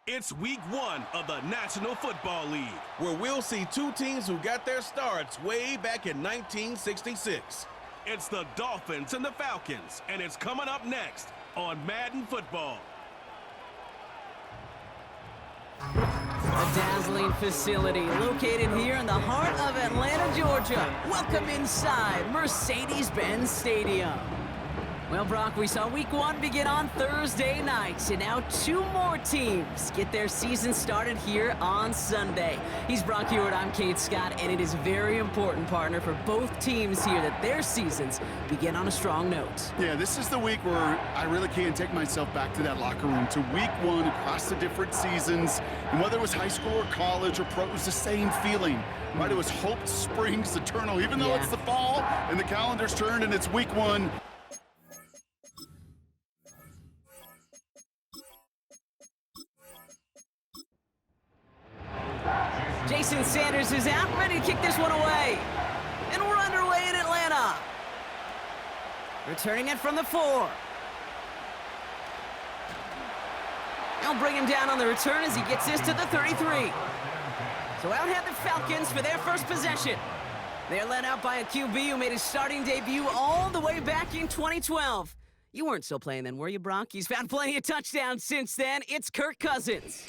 It's week 1 of the National Football League, where we'll see two teams who got their starts way back in 1966. It's the Dolphins and the Falcons, and it's coming up next on Madden Football. A dazzling facility located here in the heart of Atlanta, Georgia. Welcome inside Mercedes-Benz Stadium. Well, Brock, we saw week 1 begin on Thursday night, and now 2 more teams get their season started here on Sunday. He's Brock Hewitt, I'm Kate Scott, and it is very important, partner, for both teams here that their seasons begin on a strong note. Yeah, this is the week where I really can't take myself back to that locker room, to week 1 across the different seasons. And whether it was high school or college or pro, it was the same feeling. Right? It was hope springs eternal, even though it's the fall and the calendar's turned and it's week 1. Jason Sanders is out, ready to kick this one away. And we're underway in Atlanta. Returning it from the 4. They'll bring him down on the return as he gets this to the 33. So out head the Falcons for their first possession. They're led out by a QB who made his starting debut all the way back in 2012. You weren't still playing then, were you, Brock? He's found plenty of touchdowns since then. It's Kirk Cousins.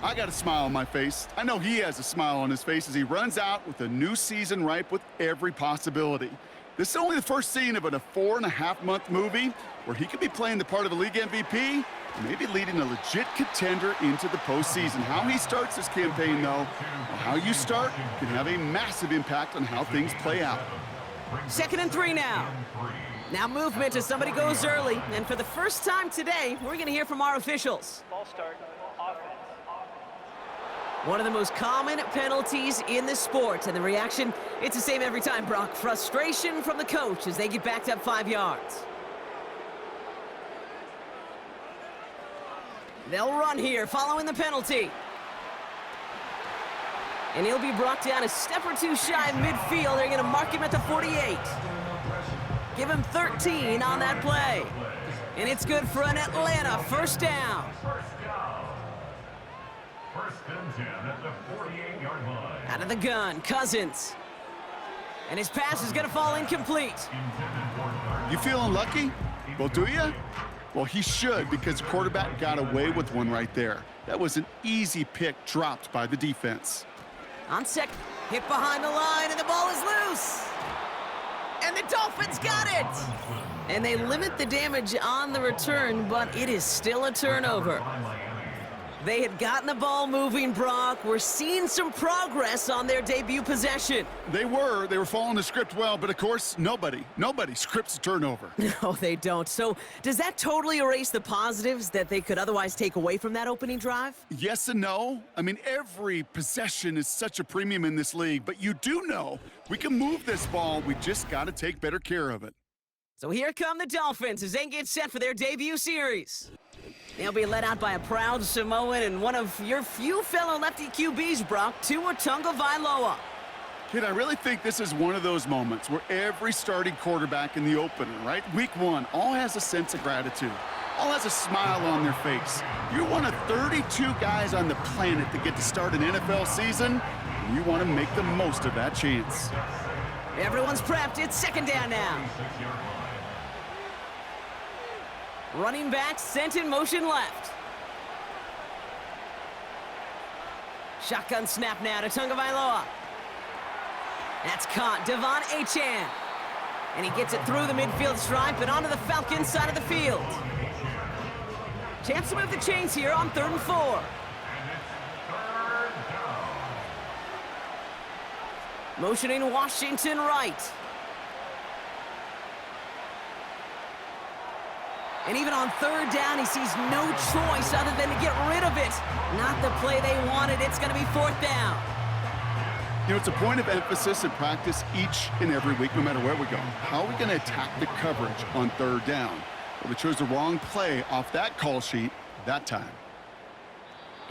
I got a smile on my face. I know he has a smile on his face as he runs out with a new season ripe with every possibility. This is only the first scene of a 4.5-month movie where he could be playing the part of a league MVP, maybe leading a legit contender into the postseason. How he starts this campaign, though, or how you start, can have a massive impact on how things play out. 2nd and 3 now. Now movement as somebody goes early, and for the first time today, we're going to hear from our officials. Ball start, offense. One of the most common penalties in the sport, and the reaction, it's the same every time, Brock. Frustration from the coach as they get backed up 5 yards. They'll run here following the penalty. And he'll be brought down a step or 2 shy of midfield. They're going to mark him at the 48. Give him 13 on that play. And it's good for an Atlanta first down. First and 10 at the 48-yard line. Out of the gun, Cousins. And his pass is going to fall incomplete. You feeling lucky? Well, do you? Well, he should, because the quarterback got away with one right there. That was an easy pick dropped by the defense. On second, hit behind the line, and the ball is loose. And the Dolphins got it. And they limit the damage on the return, but it is still a turnover. They had gotten the ball moving, Brock. We're seeing some progress on their debut possession. They were following the script well, but of course, nobody scripts a turnover. No, they don't. So does that totally erase the positives that they could otherwise take away from that opening drive? Yes and no. I mean, every possession is such a premium in this league, but you do know we can move this ball. We just got to take better care of it. So here come the Dolphins as they get set for their debut series. They'll be led out by a proud Samoan and one of your few fellow lefty QBs, Brock, Tagovailoa. Kid, I really think this is one of those moments where every starting quarterback in the opener, right? Week 1, all has a sense of gratitude. All has a smile on their face. You're one of 32 guys on the planet that get to start an NFL season, and you want to make the most of that chance. Everyone's prepped. It's 2nd down now. Running back sent in motion left. Shotgun snap now to Tagovailoa. That's caught. Devon Achane. And he gets it through the midfield stripe and onto the Falcons side of the field. Chance to move the chains here on 3rd and 4. Motioning Washington right. And even on 3rd down, he sees no choice other than to get rid of it. Not the play they wanted. It's going to be 4th down. You know, it's a point of emphasis in practice each and every week, no matter where we go. How are we going to attack the coverage on 3rd down? Well, we chose the wrong play off that call sheet that time.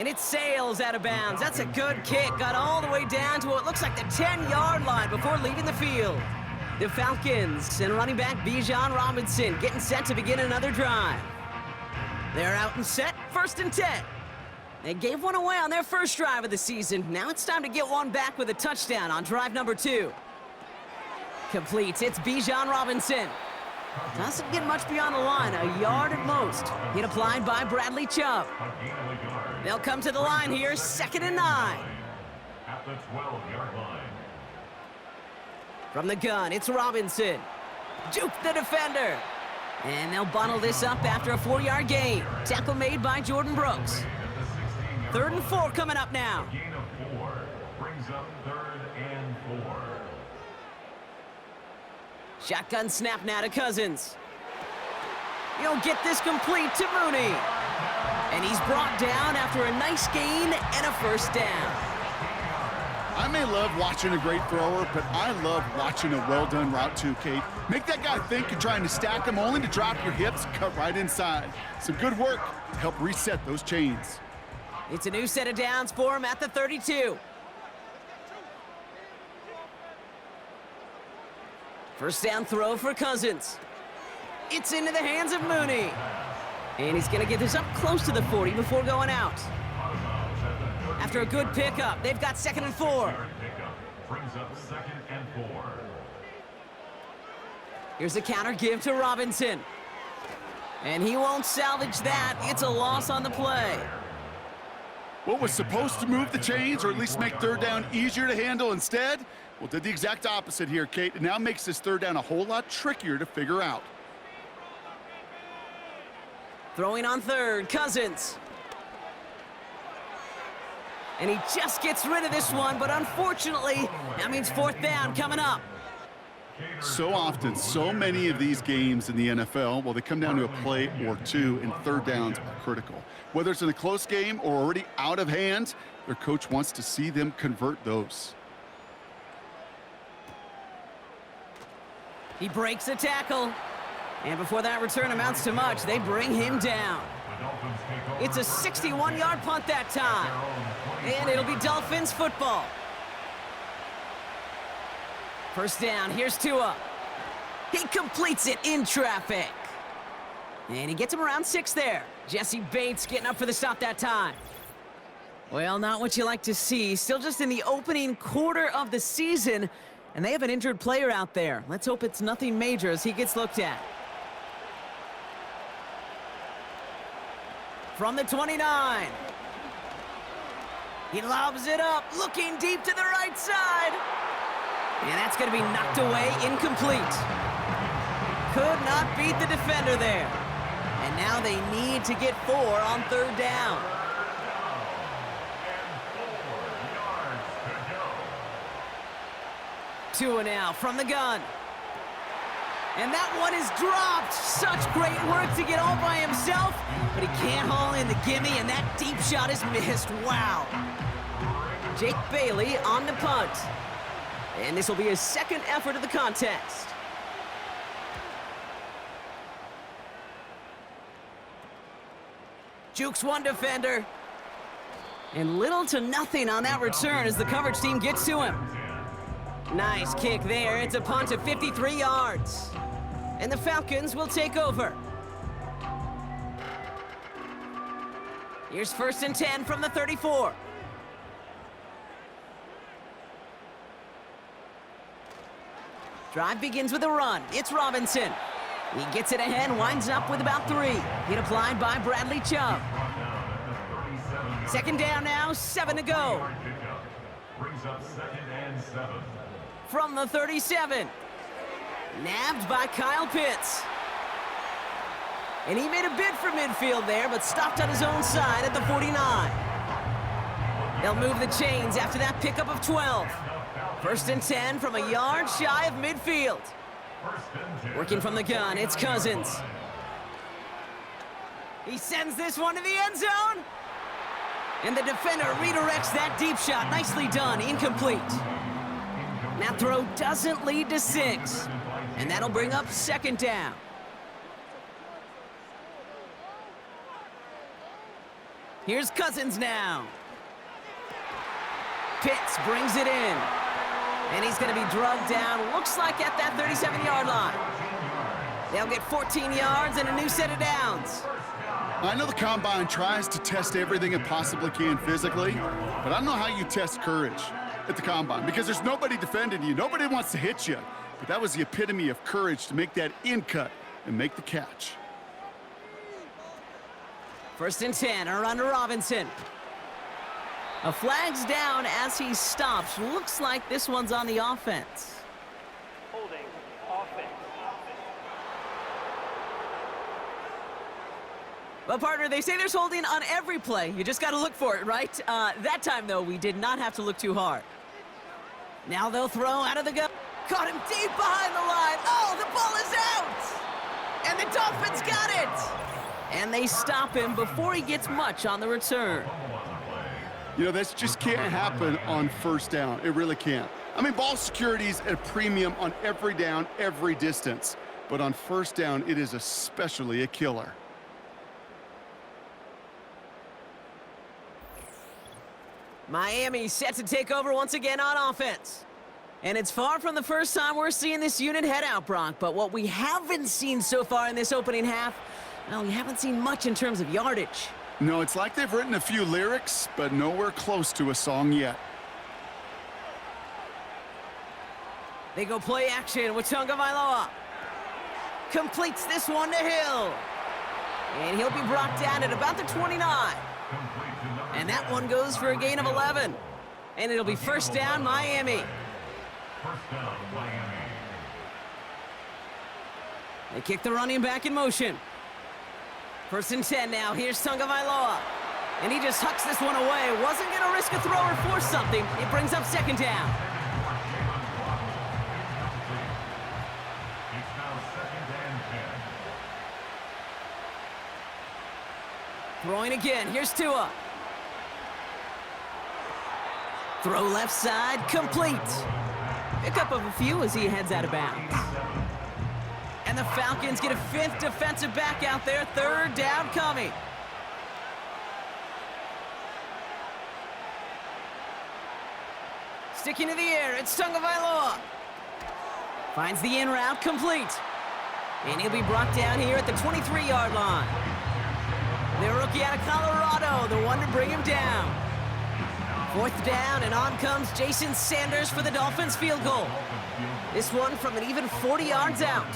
And it sails out of bounds. That's a good kick. Got all the way down to what looks like the 10-yard line before leaving the field. The Falcons and running back Bijan Robinson getting set to begin another drive. They're out and set, 1st and 10. They gave one away on their first drive of the season. Now it's time to get one back with a touchdown on drive number 2. Completes. It's Bijan Robinson. Doesn't get much beyond the line, a yard at most. Hit applied by Bradley Chubb. They'll come to the line here, 2nd and 9. At the 12-yard line. From the gun, it's Robinson. Juke the defender. And they'll bundle this up after a 4-yard gain. Tackle made by Jordan Brooks. 3rd and 4 coming up now. Gain of 4 brings up 3rd and 4. Shotgun snap now to Cousins. He'll get this complete to Mooney. And he's brought down after a nice gain and a first down. I may love watching a great thrower, but I love watching a well-done route too, Kate. Make that guy think you're trying to stack him only to drop your hips, cut right inside. Some good work to help reset those chains. It's a new set of downs for him at the 32. First down throw for Cousins. It's into the hands of Mooney. And he's going to get this up close to the 40 before going out. After a good pickup, they've got 2nd and 4. Brings up 2nd and 4. Here's a counter give to Robinson. And he won't salvage that. It's a loss on the play. What was supposed to move the chains or at least make 3rd down easier to handle instead? Well, did the exact opposite here, Kate. It now makes this 3rd down a whole lot trickier to figure out. Throwing on 3rd, Cousins. And he just gets rid of this one, but unfortunately, that means 4th down coming up. So often, so many of these games in the NFL, well, they come down to a play or two, and 3rd downs are critical. Whether it's in a close game or already out of hand, their coach wants to see them convert those. He breaks a tackle. And before that return amounts to much, they bring him down. It's a 61-yard punt that time. And it'll be Dolphins football. First down, here's Tua. He completes it in traffic. And he gets him around 6 there. Jesse Bates getting up for the stop that time. Well, not what you like to see. Still just in the opening quarter of the season. And they have an injured player out there. Let's hope it's nothing major as he gets looked at. From the 29. He lobs it up, looking deep to the right side. And that's going to be knocked away, incomplete. Could not beat the defender there. And now they need to get 4 on 3rd down. Tua now from the gun. And that one is dropped. Such great work to get all by himself. But he can't haul in the gimme, and that deep shot is missed. Wow. Jake Bailey on the punt. And this will be his 2nd effort of the contest. Jukes one defender. And little to nothing on that return as the coverage team gets to him. Nice kick there. It's a punt of 53 yards. And the Falcons will take over. Here's 1st and 10 from the 34. Drive begins with a run. It's Robinson. He gets it ahead, winds up with about 3. Hit applied by Bradley Chubb. 2nd down now, 7 to go. Brings up 2nd and 7. From the 37. Nabbed by Kyle Pitts. And he made a bid for midfield there, but stopped on his own side at the 49. They'll move the chains after that pickup of 12. 1st and 10 from a yard shy of midfield. Working from the gun, it's Cousins. He sends this one to the end zone. And the defender redirects that deep shot. Nicely done, incomplete. That throw doesn't lead to 6. And that'll bring up 2nd down. Here's Cousins now. Pitts brings it in. And he's going to be drugged down, looks like at that 37-yard line. They'll get 14 yards and a new set of downs. I know the Combine tries to test everything it possibly can physically, but I don't know how you test courage at the Combine because there's nobody defending you. Nobody wants to hit you. But that was the epitome of courage to make that in cut and make the catch. 1st and 10, or under Robinson. A flag's down as he stops. Looks like this one's on the offense. Holding offense. Well, partner, they say there's holding on every play. You just got to look for it, right? That time, though, we did not have to look too hard. Now they'll throw out of the gun. Caught him deep behind the line. Oh, the ball is out! And the Dolphins got it! And they stop him before he gets much on the return. You know, this just can't happen on 1st down. It really can't. I mean, ball security's at a premium on every down, every distance. But on 1st down, it is especially a killer. Miami set to take over once again on offense. And it's far from the first time we're seeing this unit head out, Brock. But what we haven't seen so far in this opening half, well, we haven't seen much in terms of yardage. No, it's like they've written a few lyrics, but nowhere close to a song yet. They go play action with Tagovailoa. Completes this one to Hill. And he'll be brought down at about the 29. And that one goes for a gain of 11. And it'll be 1st down, Miami. 1st down, Miami. They kick the running back in motion. 1st and 10 now. Here's Tagovailoa. And he just hucks this one away. Wasn't going to risk a throw or force something. It brings up 2nd down. It's now 2nd and 10. Throwing again. Here's Tua. Throw left side. Complete. Pickup of a few as he heads out of bounds. And the Falcons get a 5th defensive back out there. 3rd down coming. Sticking to the air, it's Tagovailoa. Finds the in route, complete. And he'll be brought down here at the 23-yard line. The rookie out of Colorado, the one to bring him down. 4th down, and on comes Jason Sanders for the Dolphins field goal. This one from an even 40 yards out.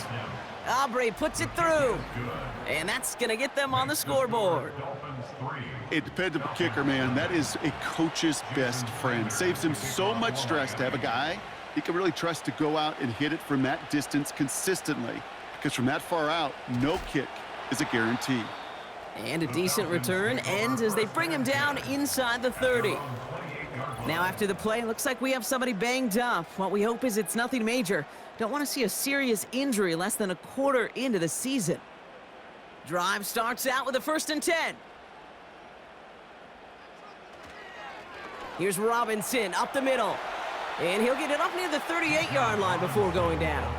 Aubrey puts it through. And that's going to get them on the scoreboard. A dependable kicker, man. That is a coach's best friend. Saves him so much stress to have a guy he can really trust to go out and hit it from that distance consistently. Because from that far out, no kick is a guarantee. And a decent return ends as they bring him down inside the 30. Now after the play, looks like we have somebody banged up. What we hope is it's nothing major. Don't want to see a serious injury less than a quarter into the season. Drive starts out with a 1st and 10. Here's Robinson up the middle. And he'll get it up near the 38-yard line before going down.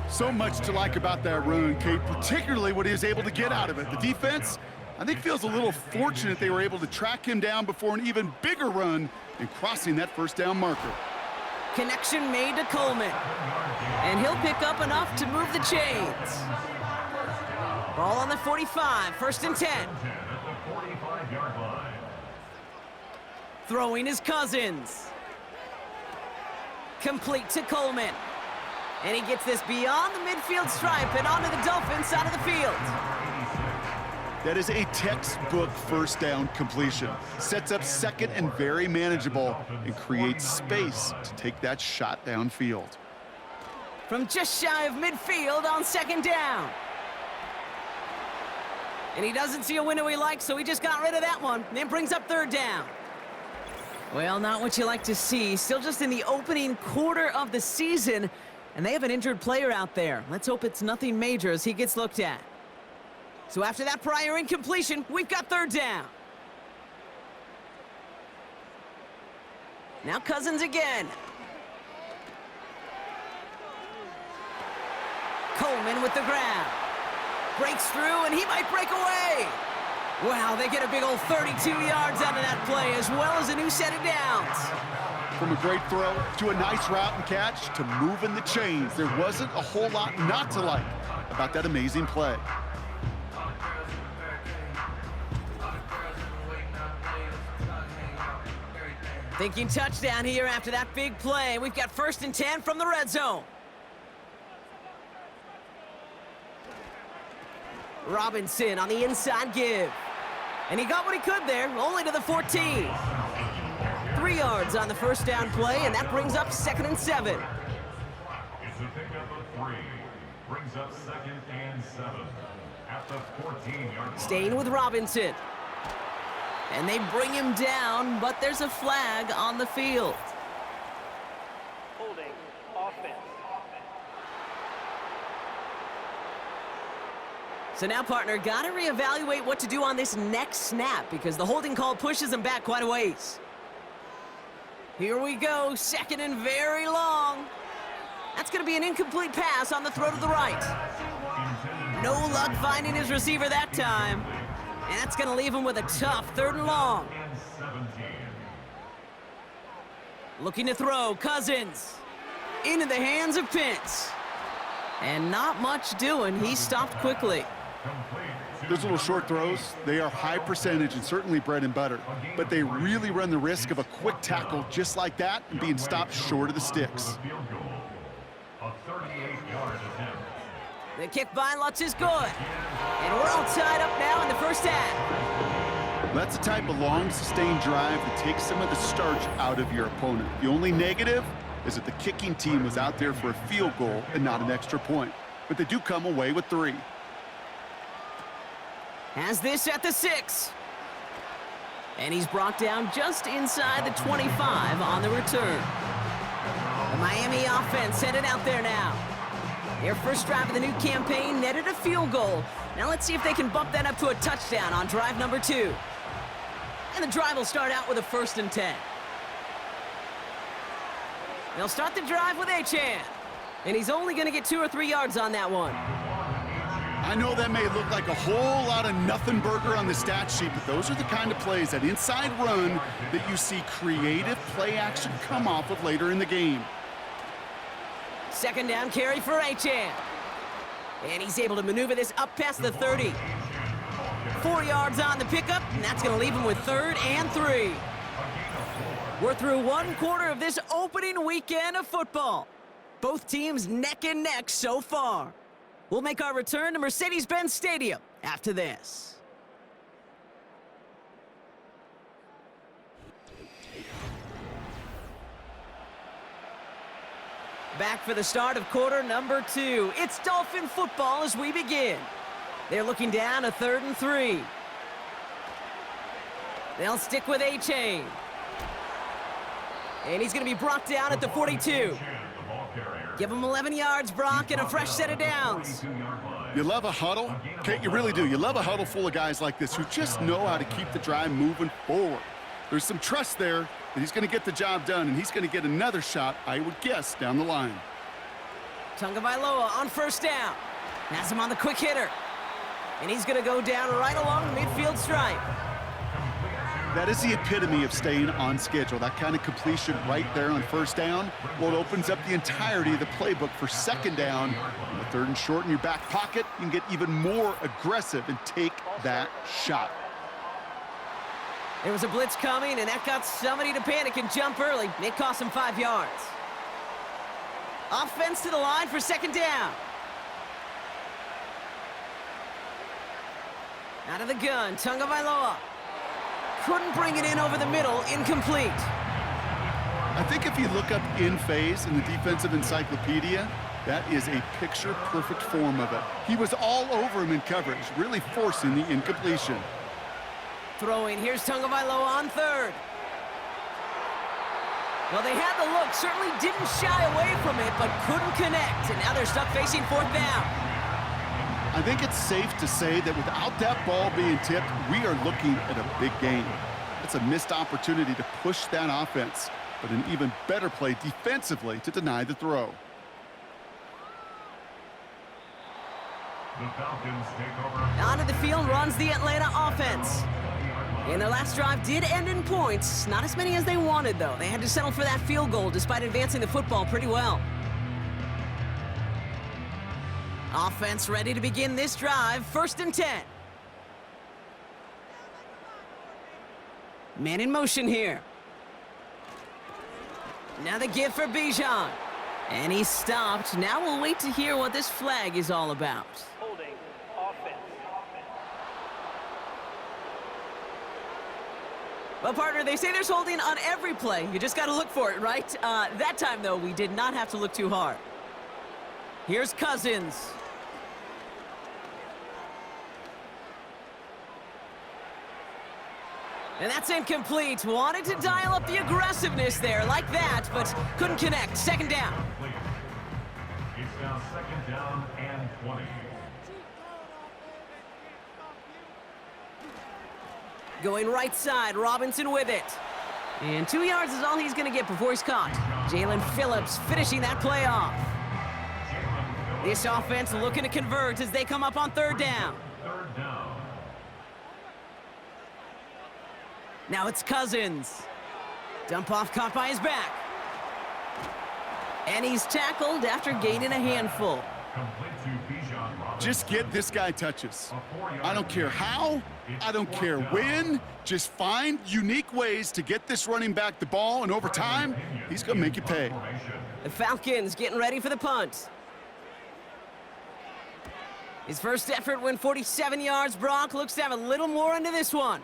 So much to like about that run, Kate, particularly what he was able to get out of it. The defense, I think, feels a little fortunate they were able to track him down before an even bigger run and crossing that 1st down marker. Connection made to Coleman. And he'll pick up enough to move the chains. Ball on the 45, 1st and 10. At the 45-yard line. Throwing his Cousins. Complete to Coleman. And he gets this beyond the midfield stripe and onto the Dolphins side of the field. That is a textbook 1st down completion. Sets up 2nd and very manageable and creates space to take that shot downfield. From just shy of midfield on 2nd down. And he doesn't see a window he likes, so he just got rid of that one. And then brings up 3rd down. Well, not what you like to see. Still just in the opening quarter of the season. And they have an injured player out there. Let's hope it's nothing major as he gets looked at. So after that prior incompletion, we've got 3rd down. Now Cousins again. Coleman with the grab. Breaks through, and he might break away. Wow, they get a big old 32 yards out of that play, as well as a new set of downs. From a great throw to a nice route and catch to moving the chains, there wasn't a whole lot not to like about that amazing play. Thinking touchdown here after that big play. We've got 1st and 10 from the red zone. Robinson on the inside give. And he got what he could there, only to the 14. 3 yards on the first down play, and that brings up 2nd and 7. It's a pickup of 3. Brings up 2nd and 7 at the 14-yard line. Staying with Robinson. And they bring him down, but there's a flag on the field. Holding offense. So now, partner, got to reevaluate what to do on this next snap because the holding call pushes him back quite a ways. Here we go, 2nd and very long. That's going to be an incomplete pass on the throw to the right. No luck finding his receiver that time. And that's going to leave him with a tough 3rd and long. Looking to throw, Cousins. Into the hands of Pitts. And not much doing. He stopped quickly. Those little short throws, they are high percentage and certainly bread and butter. But they really run the risk of a quick tackle just like that and being stopped short of the sticks. A 38-yard attempt. The kick by Lutz is good. And we're all tied up now in the first half. That's the type of long, sustained drive that takes some of the starch out of your opponent. The only negative is that the kicking team was out there for a field goal and not an extra point. But they do come away with 3. Has this at the 6. And he's brought down just inside the 25 on the return. The Miami offense headed out there now. Their first drive of the new campaign netted a field goal. Now let's see if they can bump that up to a touchdown on drive number 2. And the drive will start out with a 1st and 10. They'll start the drive with Achane. And he's only going to get 2 or 3 yards on that one. I know that may look like a whole lot of nothing burger on the stat sheet, but those are the kind of plays, that inside run, that you see creative play action come off with later in the game. 2nd down carry for Achane. And he's able to maneuver this up past the 30. 4 yards on the pickup, and that's going to leave him with 3rd and 3. We're through 1 quarter of this opening weekend of football. Both teams neck and neck so far. We'll make our return to Mercedes-Benz Stadium after this. Back for the start of quarter number 2. It's Dolphin football as we begin. They're looking down a 3rd and 3. They'll stick with Achane. And he's going to be brought down at the 42. Give him 11 yards, Brock, and a fresh set of downs. You love a huddle? Okay, you really do. You love a huddle full of guys like this who just know how to keep the drive moving forward. There's some trust there that he's going to get the job done, and he's going to get another shot, I would guess, down the line. Tagovailoa on 1st down. Has him on the quick hitter. And he's going to go down right along the midfield stripe. That is the epitome of staying on schedule. That kind of completion right there on 1st down. Well, it opens up the entirety of the playbook for 2nd down. On the 3rd and short in your back pocket, you can get even more aggressive and take that shot. There was a blitz coming, and that got somebody to panic and jump early. It cost him 5 yards. Offense to the line for 2nd down. Out of the gun, Tagovailoa. Couldn't bring it in over the middle, incomplete. I think if you look up in phase in the defensive encyclopedia, that is a picture-perfect form of it. He was all over him in coverage, really forcing the incompletion. Throwing, here's Tagovailoa on 3rd. Well, they had the look, certainly didn't shy away from it, but couldn't connect, and now they're stuck facing 4th down. I think it's safe to say that without that ball being tipped, we are looking at a big game. It's a missed opportunity to push that offense, but an even better play defensively to deny the throw. The Falcons take over. Onto the field runs the Atlanta offense. And their last drive did end in points. Not as many as they wanted, though. They had to settle for that field goal despite advancing the football pretty well. Offense ready to begin this drive. 1st and 10. Man in motion here. Now the give for Bijan. And he's stopped. Now we'll wait to hear what this flag is all about. Holding. Offense. Well, partner, they say there's holding on every play. You just got to look for it, right? That time, though, we did not have to look too hard. Here's Cousins. And that's incomplete. Wanted to dial up the aggressiveness there like that, but couldn't connect. 2nd down. It's now 2nd down and 20. Going right side, Robinson with it. And 2 yards is all he's going to get before he's caught. Jalen Phillips finishing that play off. This offense looking to convert as they come up on 3rd down. 3rd down. Now it's Cousins. Dump off caught by his back. And he's tackled after gaining a handful. Complete to Bijan Robinson. Just get this guy touches. I don't care how, I don't care when. Just find unique ways to get this running back the ball, and over time, he's going to make you pay. The Falcons getting ready for the punt. His first effort went 47 yards. Brock looks to have a little more into this one.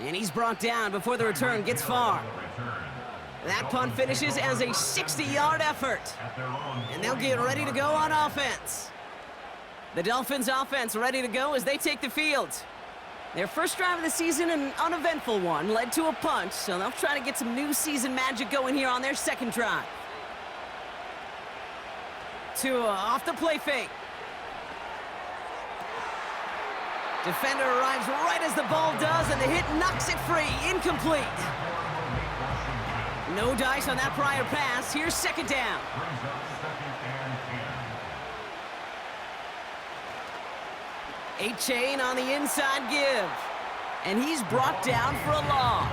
And he's brought down before the return gets far. That punt finishes as a 60-yard effort. And they'll get ready to go on offense. The Dolphins offense ready to go as they take the field. Their first drive of the season, an uneventful one, led to a punt, so they'll try to get some new season magic going here on their 2nd drive. Tua off the play fake. Defender arrives right as the ball does, and the hit knocks it free. Incomplete. No dice on that prior pass. Here's 2nd down. Brings up 2nd and 10. A-Chain on the inside give. And he's brought down for a loss.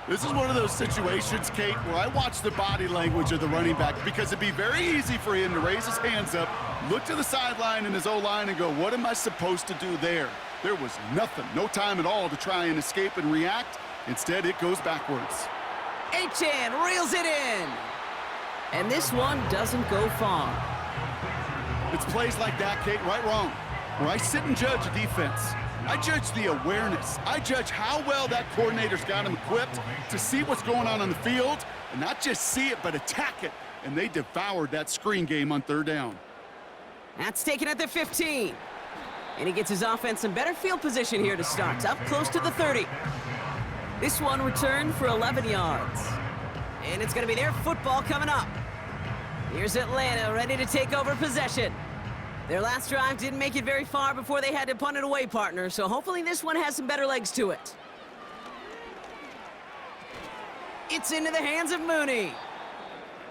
This is one of those situations, Kate, where I watch the body language of the running back, because it'd be very easy for him to raise his hands up, look to the sideline in his O-line and go, what am I supposed to do there? There was nothing, no time at all to try and escape and react. Instead, it goes backwards. A-Chan reels it in. And this one doesn't go far. It's plays like that, Kate, right, wrong, where I sit and judge a defense. I judge the awareness. I judge how well that coordinator's got him equipped to see what's going on the field, and not just see it, but attack it. And they devoured that screen game on 3rd down. That's taken at the 15. And he gets his offense in better field position here to start, up close to the 30. This one returned for 11 yards. And it's going to be their football coming up. Here's Atlanta ready to take over possession. Their last drive didn't make it very far before they had to punt it away, partner, so hopefully this one has some better legs to it. It's into the hands of Mooney.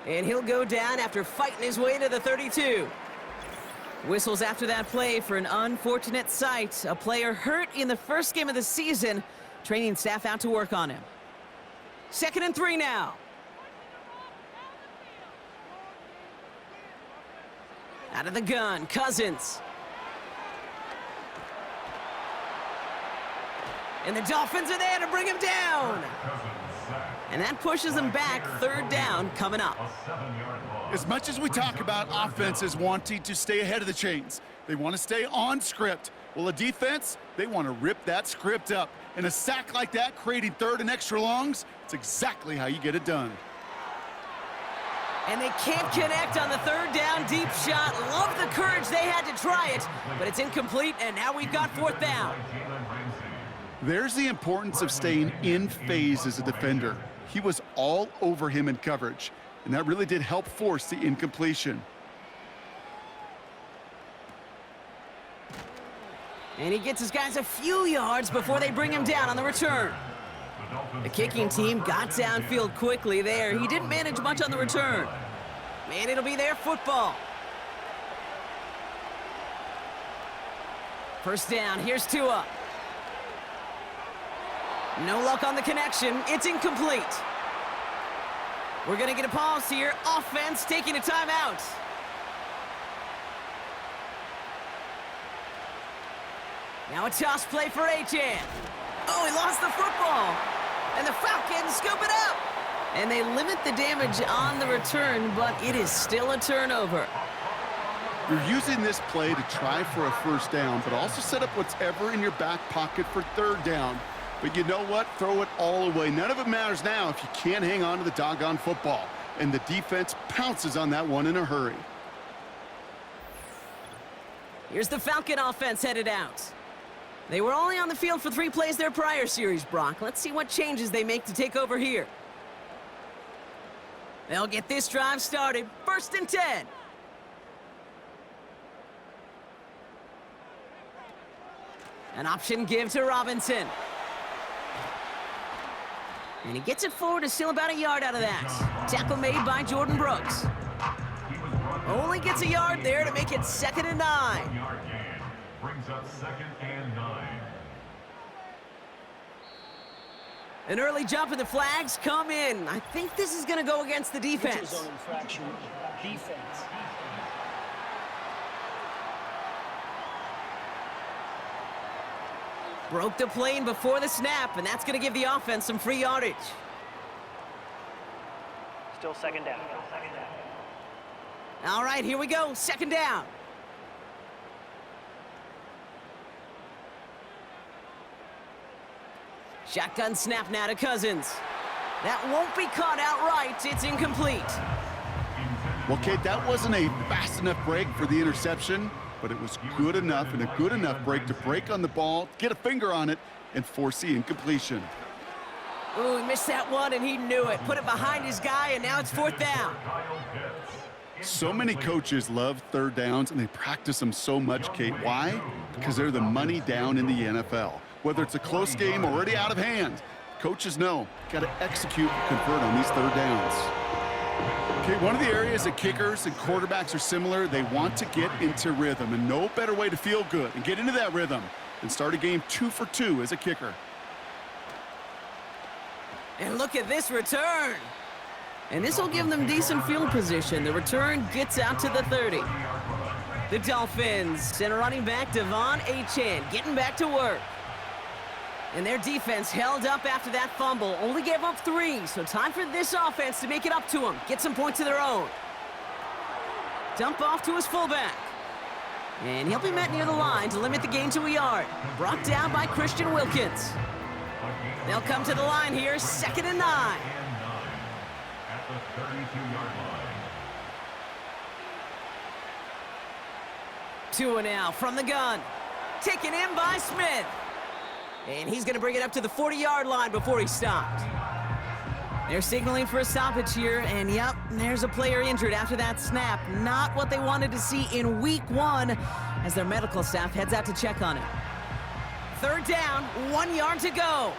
And he'll go down after fighting his way to the 32. Whistles after that play for an unfortunate sight. A player hurt in the first game of the season. Training staff out to work on him. 2nd and 3 now. Out of the gun, Cousins. And the Dolphins are there to bring him down. And that pushes them back. 3rd down coming up. As much as we talk about offenses wanting to stay ahead of the chains, they want to stay on script. Well, a defense, they want to rip that script up. And a sack like that, creating 3rd and extra longs, it's exactly how you get it done. And they can't connect on the 3rd down deep shot. Love the courage they had to try it, but it's incomplete, and now we've got 4th down. There's the importance of staying in phase as a defender. He was all over him in coverage, and that really did help force the incompletion. And he gets his guys a few yards before they bring him down on the return. The kicking team got downfield quickly there. He didn't manage much on the return. And it'll be their football. First down, here's Tua. No luck on the connection, it's incomplete. We're gonna get a pause here. Offense taking a timeout. Now a toss play for Achan. Oh, he lost the football. And the Falcons scoop it up. And they limit the damage on the return, but it is still a turnover. You're using this play to try for a first down, but also set up whatever in your back pocket for third down. But you know what? Throw it all away. None of it matters now if you can't hang on to the doggone football. And the defense pounces on that one in a hurry. Here's the Falcon offense headed out. They were only on the field for 3 plays their prior series, Brock. Let's see what changes they make to take over here. They'll get this drive started. 1st and 10. An option give to Robinson. And he gets it forward to steal about a yard out of that. Tackle made by Jordan Brooks. Only gets a yard there to make it 2nd and 9. Yard gain brings up 2nd and 9. An early jump and the flags come in. I think this is going to go against the defense. Zone infraction. Defense. Broke the plane before the snap, and that's going to give the offense some free yardage. Still 2nd down. All right, here we go. 2nd down. Shotgun snap now to Cousins. That won't be caught outright. It's incomplete. Well, Kate, that wasn't a fast enough break for the interception, but it was good enough and a good enough break to break on the ball, get a finger on it, and force the incompletion. Ooh, he missed that one, and he knew it. Put it behind his guy, and now it's 4th down. So many coaches love third downs, and they practice them so much, Kate. Why? Because they're the money down in the NFL. Whether it's a close game already out of hand, coaches know, got to execute and convert on these third downs. Okay, one of the areas that kickers and quarterbacks are similar, they want to get into rhythm, and no better way to feel good and get into that rhythm than start a game 2 for 2 as a kicker. And look at this return. And this will give them decent field position. The return gets out to the 30. The Dolphins send a running back, Devon Achan, getting back to work. And their defense held up after that fumble. Only gave up 3, so time for this offense to make it up to them. Get some points of their own. Dump off to his fullback. And he'll be met near the line to limit the gain to a yard. Brought down by Christian Wilkins. They'll come to the line here, 2nd and 9. At the 32-yard line. Tua now from the gun. Taken in by Smith. And he's going to bring it up to the 40-yard line before he stopped. They're signaling for a stoppage here, and yep, there's a player injured after that snap. Not what they wanted to see in week 1 as their medical staff heads out to check on him. 3rd down, 1 yard to go.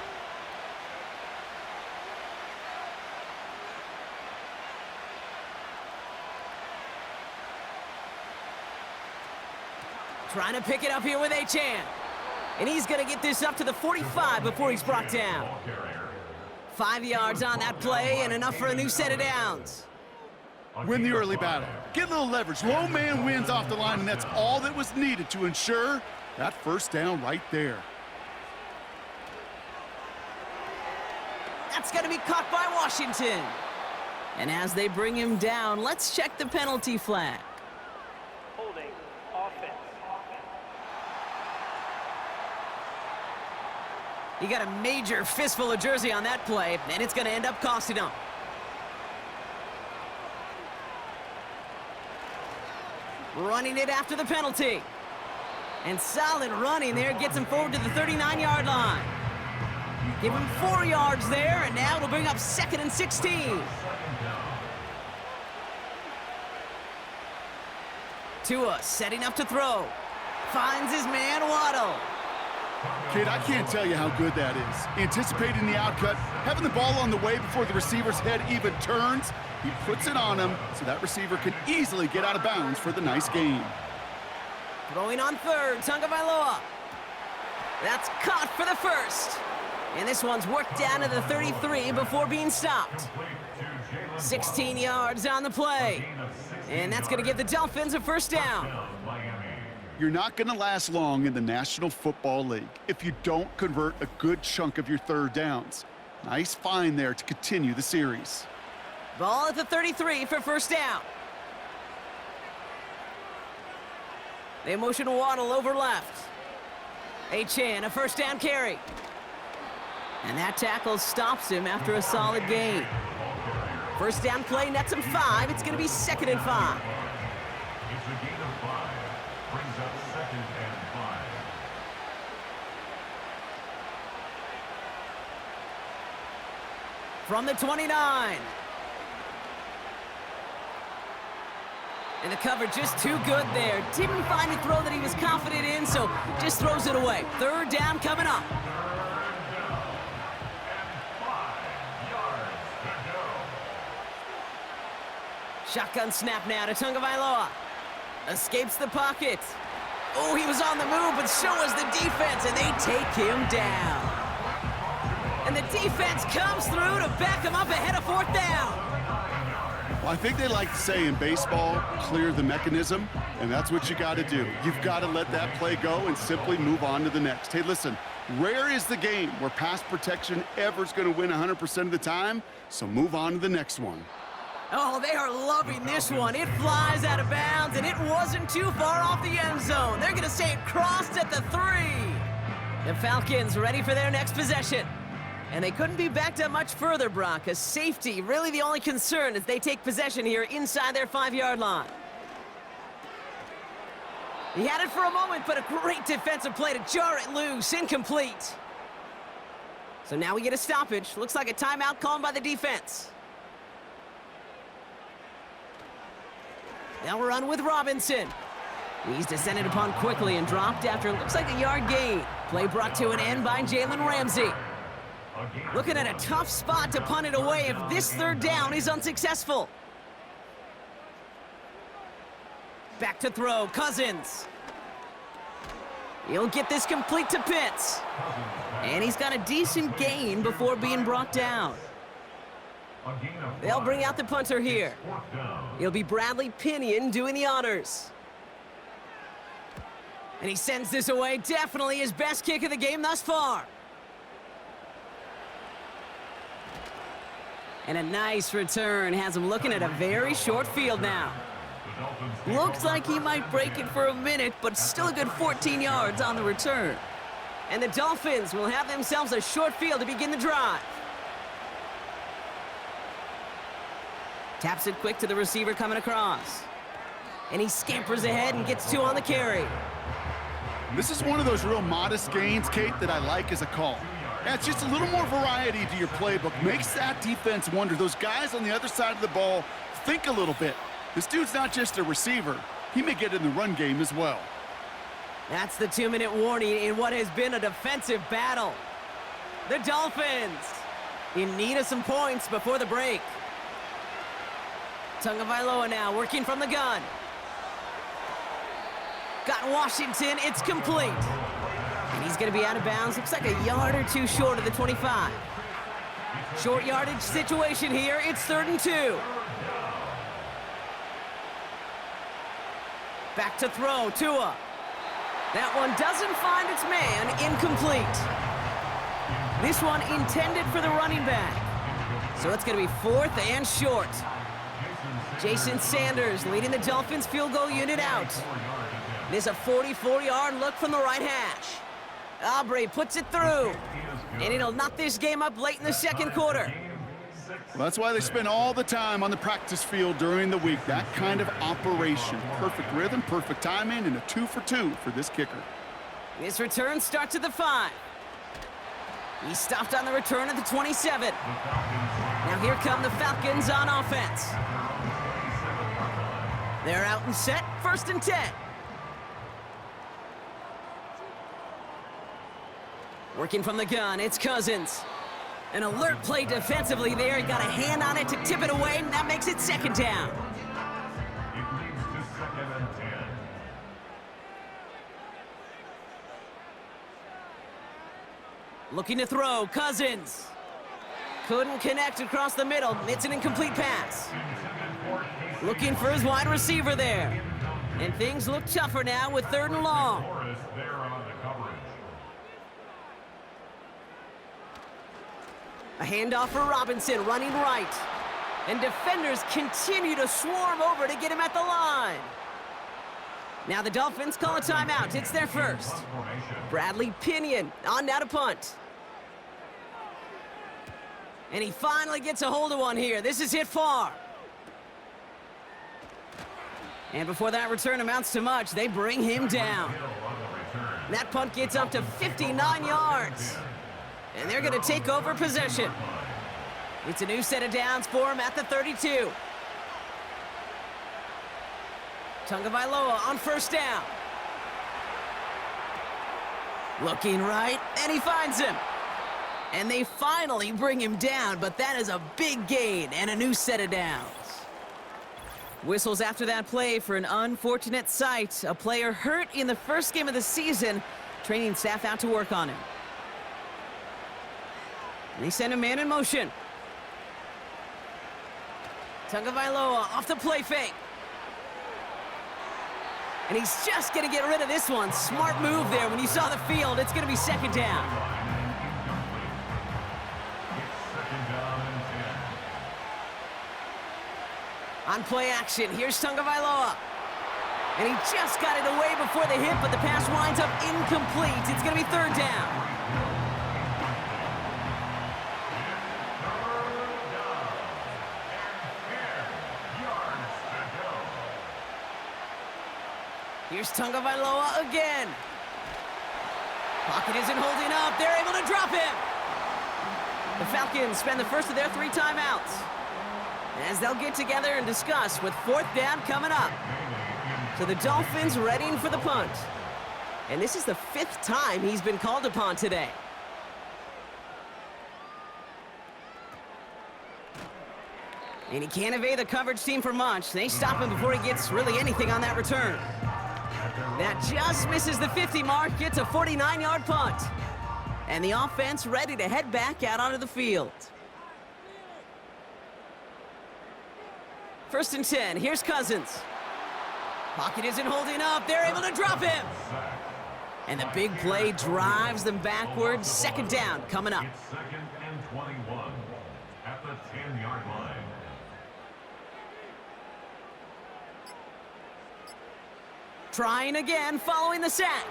Trying to pick it up here with Achan. And he's going to get this up to the 45 before he's brought down. 5 yards on that play and enough for a new set of downs. Win the early battle. Get a little leverage. Low man wins off the line, and that's all that was needed to ensure that first down right there. That's going to be caught by Washington. And as they bring him down, let's check the penalty flag. Holding. Offense. He got a major fistful of jersey on that play, and it's going to end up costing him. Running it after the penalty. And solid running there gets him forward to the 39-yard line. Give him 4 yards there, and now it'll bring up 2nd and 16. Tua setting up to throw. Finds his man, Waddle. Kid, I can't tell you how good that is. Anticipating the outcut, having the ball on the way before the receiver's head even turns. He puts it on him so that receiver can easily get out of bounds for the nice gain. Throwing on 3rd, Tagovailoa. That's caught for the first. And this one's worked down to the 33 before being stopped. 16 yards on the play. And that's going to give the Dolphins a first down. You're not going to last long in the National Football League if you don't convert a good chunk of your third downs. Nice find there to continue the series. Ball at the 33 for first down. They motion Waddle over left. Achane, a first down carry. And that tackle stops him after a solid gain. First down play nets him 5. It's going to be 2nd and 5. It's a gain of 5. Brings up 2nd and 5. From the 29. And the cover just too good there. Didn't find a throw that he was confident in, so just throws it away. Third down coming up. Shotgun snap now to Tagovailoa. Escapes the pocket. Oh, he was on the move, but so was the defense, and they take him down. And the defense comes through to back him up ahead of 4th down. Well, I think they like to say in baseball, clear the mechanism, and that's what you got to do. You've got to let that play go and simply move on to the next. Hey, listen, rare is the game where pass protection ever is going to win 100% of the time, so move on to the next one. Oh, they are loving this one. It flies out of bounds, and it wasn't too far off the end zone. They're going to say it crossed at the 3. The Falcons ready for their next possession. And they couldn't be backed up much further, Brock. A safety, really the only concern as they take possession here inside their 5-yard line. He had it for a moment, but a great defensive play to jar it loose. Incomplete. So now we get a stoppage. Looks like a timeout called by the defense. They'll run with Robinson. He's descended upon quickly and dropped after it looks like a yard gain. Play brought to an end by Jalen Ramsey. Looking at a tough spot to punt it away if this third down is unsuccessful. Back to throw, Cousins. He'll get this complete to Pitts. And he's got a decent gain before being brought down. They'll bring out the punter here. It'll be Bradley Pinion doing the honors. And he sends this away, definitely his best kick of the game thus far. And a nice return has him looking at a very short field now. Looks like he might break it for a minute, but still a good 14 yards on the return. And the Dolphins will have themselves a short field to begin the drive. Taps it quick to the receiver coming across. And he scampers ahead and gets 2 on the carry. This is one of those real modest gains, Kate, that I like as a call. Yeah, it's just a little more variety to your playbook. Makes that defense wonder. Those guys on the other side of the ball think a little bit. This dude's not just a receiver. He may get in the run game as well. That's the 2-minute warning in what has been a defensive battle. The Dolphins in need of some points before the break. Tagovailoa now working from the gun. Got Washington, it's complete. And he's going to be out of bounds. Looks like a yard or 2 short of the 25. Short yardage situation here. It's 3rd and 2. Back to throw, Tua. That one doesn't find its man, incomplete. This one intended for the running back. So it's going to be 4th and short. Jason Sanders leading the Dolphins field goal unit out. This is a 44-yard look from the right hash. Aubrey puts it through. And it'll knock this game up late in the 2nd quarter. Well, that's why they spend all the time on the practice field during the week. That kind of operation. Perfect rhythm, perfect timing, and a 2 for 2 for this kicker. This return starts at the 5. He stopped on the return at the 27. Now here come the Falcons on offense. They're out and set, 1st and 10. Working from the gun, it's Cousins. An alert play defensively there. He got a hand on it to tip it away, and that makes it 2nd down. It leads to 2nd and 10. Looking to throw, Cousins. Couldn't connect across the middle. It's an incomplete pass. Looking for his wide receiver there. And things look tougher now with 3rd and long. A handoff for Robinson, running right. And defenders continue to swarm over to get him at the line. Now the Dolphins call a timeout. It's their first. Bradley Pinion on now to punt. And he finally gets a hold of one here. This is hit far. And before that return amounts to much, they bring him down. That punt gets up to 59 yards. And they're going to take over possession. It's a new set of downs for him at the 32. Tagovailoa on 1st down. Looking right, and he finds him. And they finally bring him down, but that is a big gain and a new set of downs. Whistles after that play for an unfortunate sight. A player hurt in the first game of the season. Training staff out to work on him. And they send a man in motion. Tagovailoa off the play fake. And he's just going to get rid of this one. Smart move there. When you saw the field, it's going to be 2nd down. On play action, here's Tagovailoa. And he just got it away before the hit, but the pass winds up incomplete. It's going to be 3rd down. Here's Tagovailoa again. Pocket isn't holding up. They're able to drop him. The Falcons spend the first of their 3 timeouts, as they'll get together and discuss with 4th down coming up. So the Dolphins readying for the punt. And this is the 5th time he's been called upon today. And he can't evade the coverage team for much. They stop him before he gets really anything on that return. That just misses the 50 mark, gets a 49-yard punt. And the offense ready to head back out onto the field. 1st and 10, here's Cousins. Pocket isn't holding up, they're able to drop him. And the big play drives them backwards. 2nd down coming up. It's 2nd and 21 at the 10-yard line. Trying again following the sack.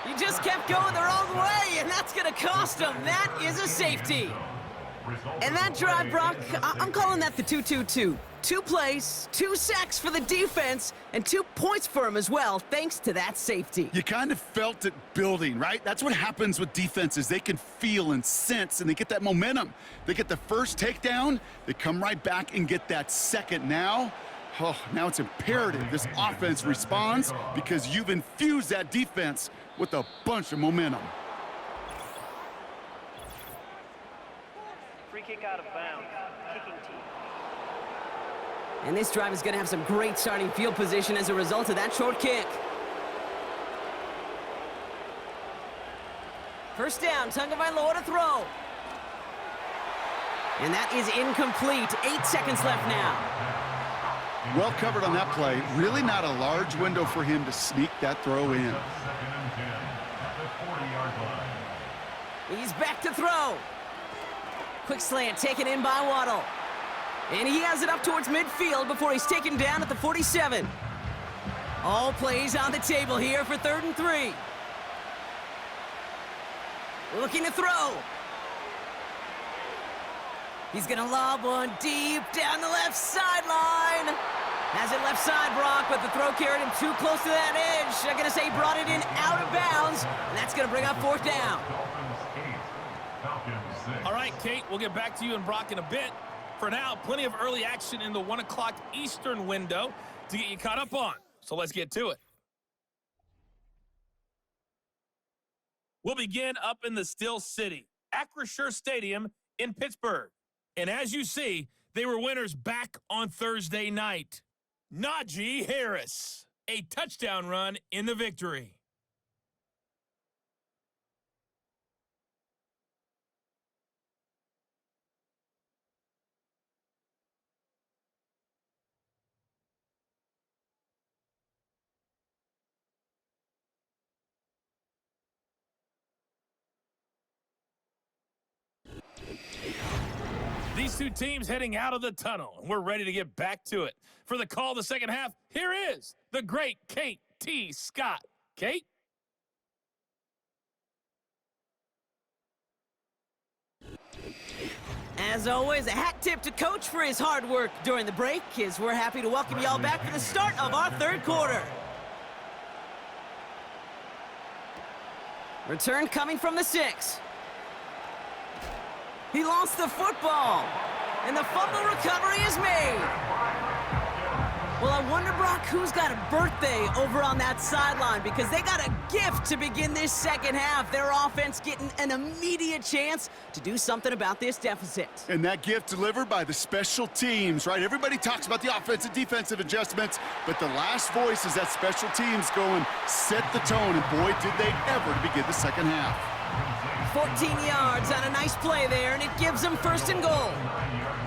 He just kept going the wrong way, and that's going to cost him. That is a safety. And that drive, Brock, I'm calling that the 2-2-2. 2 plays, 2 sacks for the defense, and 2 points for him as well, thanks to that safety. You kind of felt it building, right? That's what happens with defenses. They can feel and sense, and they get that momentum. They get the first takedown, they come right back and get that second. Now it's imperative this offense responds because you've infused that defense with a bunch of momentum. Free kick out of bounds. Kicking team. And this drive is going to have some great starting field position as a result of that short kick. 1st down, Tagovailoa to throw. And that is incomplete. 8 seconds left now. Well covered on that play. Really not a large window for him to sneak that throw in. 2nd and 10 at the 40-yard line. He's back to throw. Quick slant taken in by Waddle. And he has it up towards midfield before he's taken down at the 47. All plays on the table here for 3rd and 3. Looking to throw. He's going to lob one deep down the left sideline. Has it left side, Brock, but the throw carried him too close to that edge. I'm going to say he brought it in out of bounds, and that's going to bring up 4th down. Dolphins 8, Falcons 6. All right, Kate, we'll get back to you and Brock in a bit. For now, plenty of early action in the 1 o'clock Eastern window to get you caught up on. So let's get to it. We'll begin up in the Still City, Acrisure Stadium in Pittsburgh. And as you see, they were winners back on Thursday night. Najee Harris, a touchdown run in the victory. these two teams heading out of the tunnel, and we're ready to get back to it. For the call of the second half, here is the great Kate T. Scott. Kate? As always, a hat tip to Coach for his hard work during the break, as we're happy to welcome y'all back for the start of our third quarter. Return coming from the 6. He lost the football, and the fumble recovery is made. Well, I wonder, Brock, who's got a birthday over on that sideline, because they got a gift to begin this second half. Their offense getting an immediate chance to do something about this deficit. And that gift delivered by the special teams, right? Everybody talks about the offensive defensive adjustments, but the last voice is that special teams going set the tone, and boy, did they ever to begin the second half. 14 yards on a nice play there, and it gives them first and goal.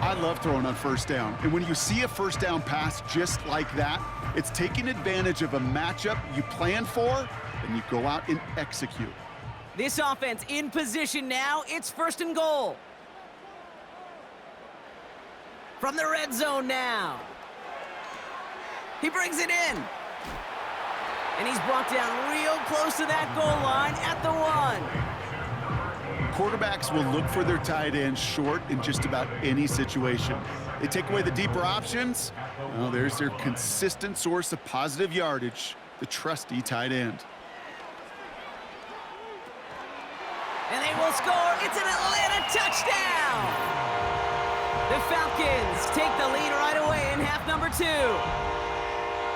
I love throwing on first down, and when you see a first down pass just like that, it's taking advantage of a matchup you plan for, and you go out and execute. This offense in position now. It's first and goal. From the red zone now. He brings it in. And he's brought down real close to that goal line at the 1. Quarterbacks will look for their tight end short in just about any situation. They take away the deeper options. Well, there's their consistent source of positive yardage, the trusty tight end. And they will score. It's an Atlanta touchdown. The Falcons take the lead right away in half number 2.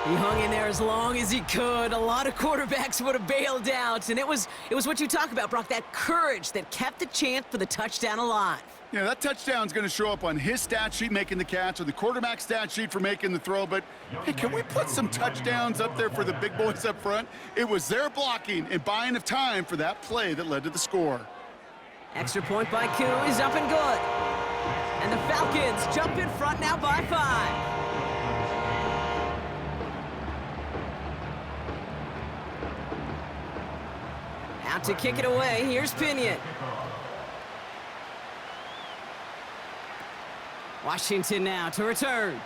He hung in there as long as he could. A lot of quarterbacks would have bailed out, and it was what you talk about, Brock, that courage that kept the chance for the touchdown alive. Yeah, that touchdown's going to show up on his stat sheet making the catch or the quarterback stat sheet for making the throw, but hey, can we put some touchdowns up there for the big boys up front? It was their blocking and buying of time for that play that led to the score. Extra point by Koo is up and good. And the Falcons jump in front now by 5. Out to kick it away, here's Pinion. Washington now to return.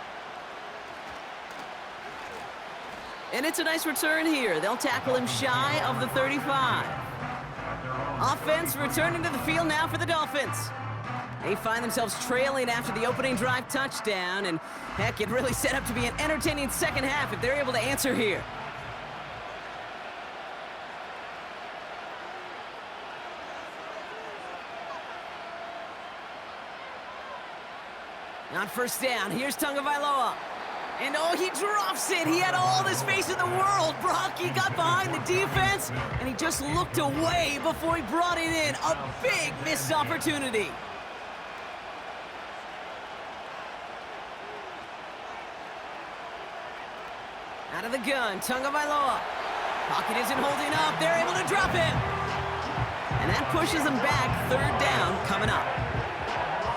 And it's a nice return here. They'll tackle him shy of the 35. Offense returning to the field now for the Dolphins. They find themselves trailing after the opening drive touchdown, and heck, it really set up to be an entertaining second half if they're able to answer here. On first down, here's Tagovailoa. And oh, he drops it. He had all the space in the world. Brock, he got behind the defense, and he just looked away before he brought it in. A big missed opportunity. Out of the gun, Tagovailoa. Pocket isn't holding up. They're able to drop him. And that pushes them back. Third down coming up.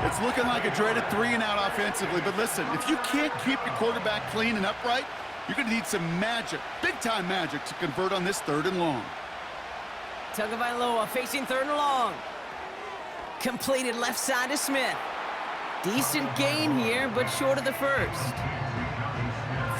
It's looking like a dreaded 3-and-out offensively, but listen, if you can't keep your quarterback clean and upright, you're going to need some magic, big-time magic, to convert on this 3rd and long. Tagovailoa facing 3rd and long. Completed left side to Smith. Decent gain here, but short of the first.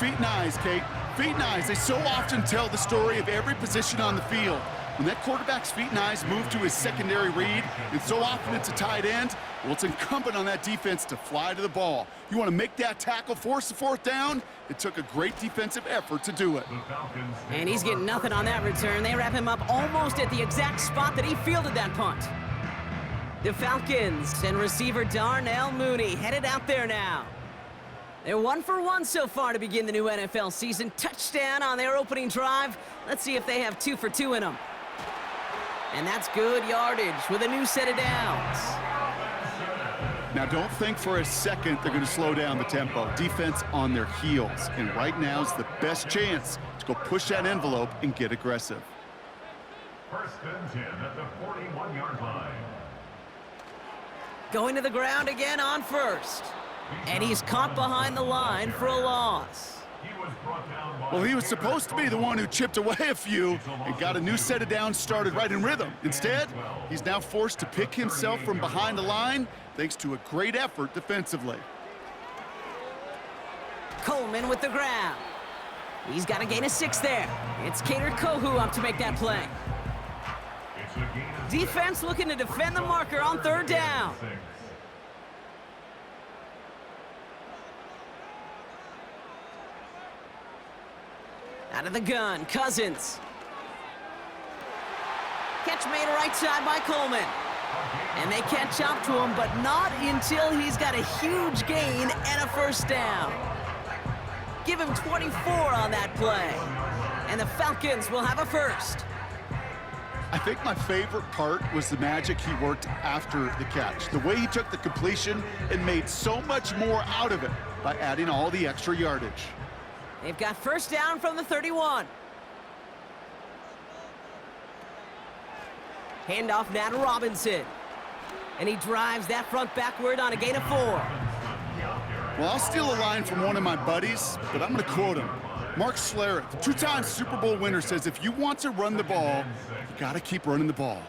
Feet and eyes, Kate. Feet and eyes. They so often tell the story of every position on the field. When that quarterback's feet and eyes move to his secondary read, and so often it's a tight end, well, it's incumbent on that defense to fly to the ball. You want to make that tackle, force the 4th down? It took a great defensive effort to do it. And he's getting nothing on that return. They wrap him up almost at the exact spot that he fielded that punt. The Falcons and receiver Darnell Mooney headed out there now. They're 1 for 1 so far to begin the new NFL season. Touchdown on their opening drive. Let's see if they have 2 for 2 in them. And that's good yardage with a new set of downs. Now, don't think for a second they're going to slow down the tempo. Defense on their heels. And right now is the best chance to go push that envelope and get aggressive. 1st and 10 at the 41-yard line. Going to the ground again on first. And he's caught behind the line for a loss. Well, he was supposed to be the one who chipped away a few and got a new set of downs started right in rhythm. Instead, he's now forced to pick himself from behind the line thanks to a great effort defensively. Coleman with the grab. He's got a gain of 6 there. It's Kohu up to make that play. Defense looking to defend the marker on 3rd down. Out of the gun, Cousins. Catch made right side by Coleman. And they catch up to him, but not until he's got a huge gain and a 1st down. Give him 24 on that play. And the Falcons will have a 1st. I think my favorite part was the magic he worked after the catch. The way he took the completion and made so much more out of it by adding all the extra yardage. They've got 1st down from the 31. Handoff now to Robinson. And he drives that front backward on a gain of 4. Well, I'll steal a line from one of my buddies, but I'm going to quote him. Mark Schlereth, the 2-time Super Bowl winner, says if you want to run the ball, you got to keep running the ball.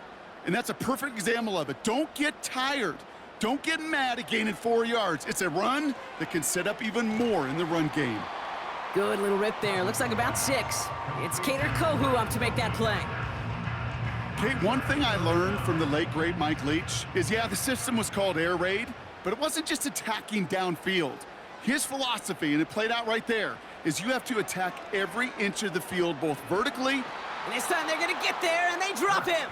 And that's a perfect example of it. Don't get tired. Don't get mad at gaining 4 yards. It's a run that can set up even more in the run game. Good little rip there. Looks like about 6. It's Kohu up to make that play. Kate, one thing I learned from the late, great Mike Leach is, yeah, the system was called air raid, but it wasn't just attacking downfield. His philosophy, and it played out right there, is you have to attack every inch of the field, both vertically. And this time they're going to get there, and they drop him.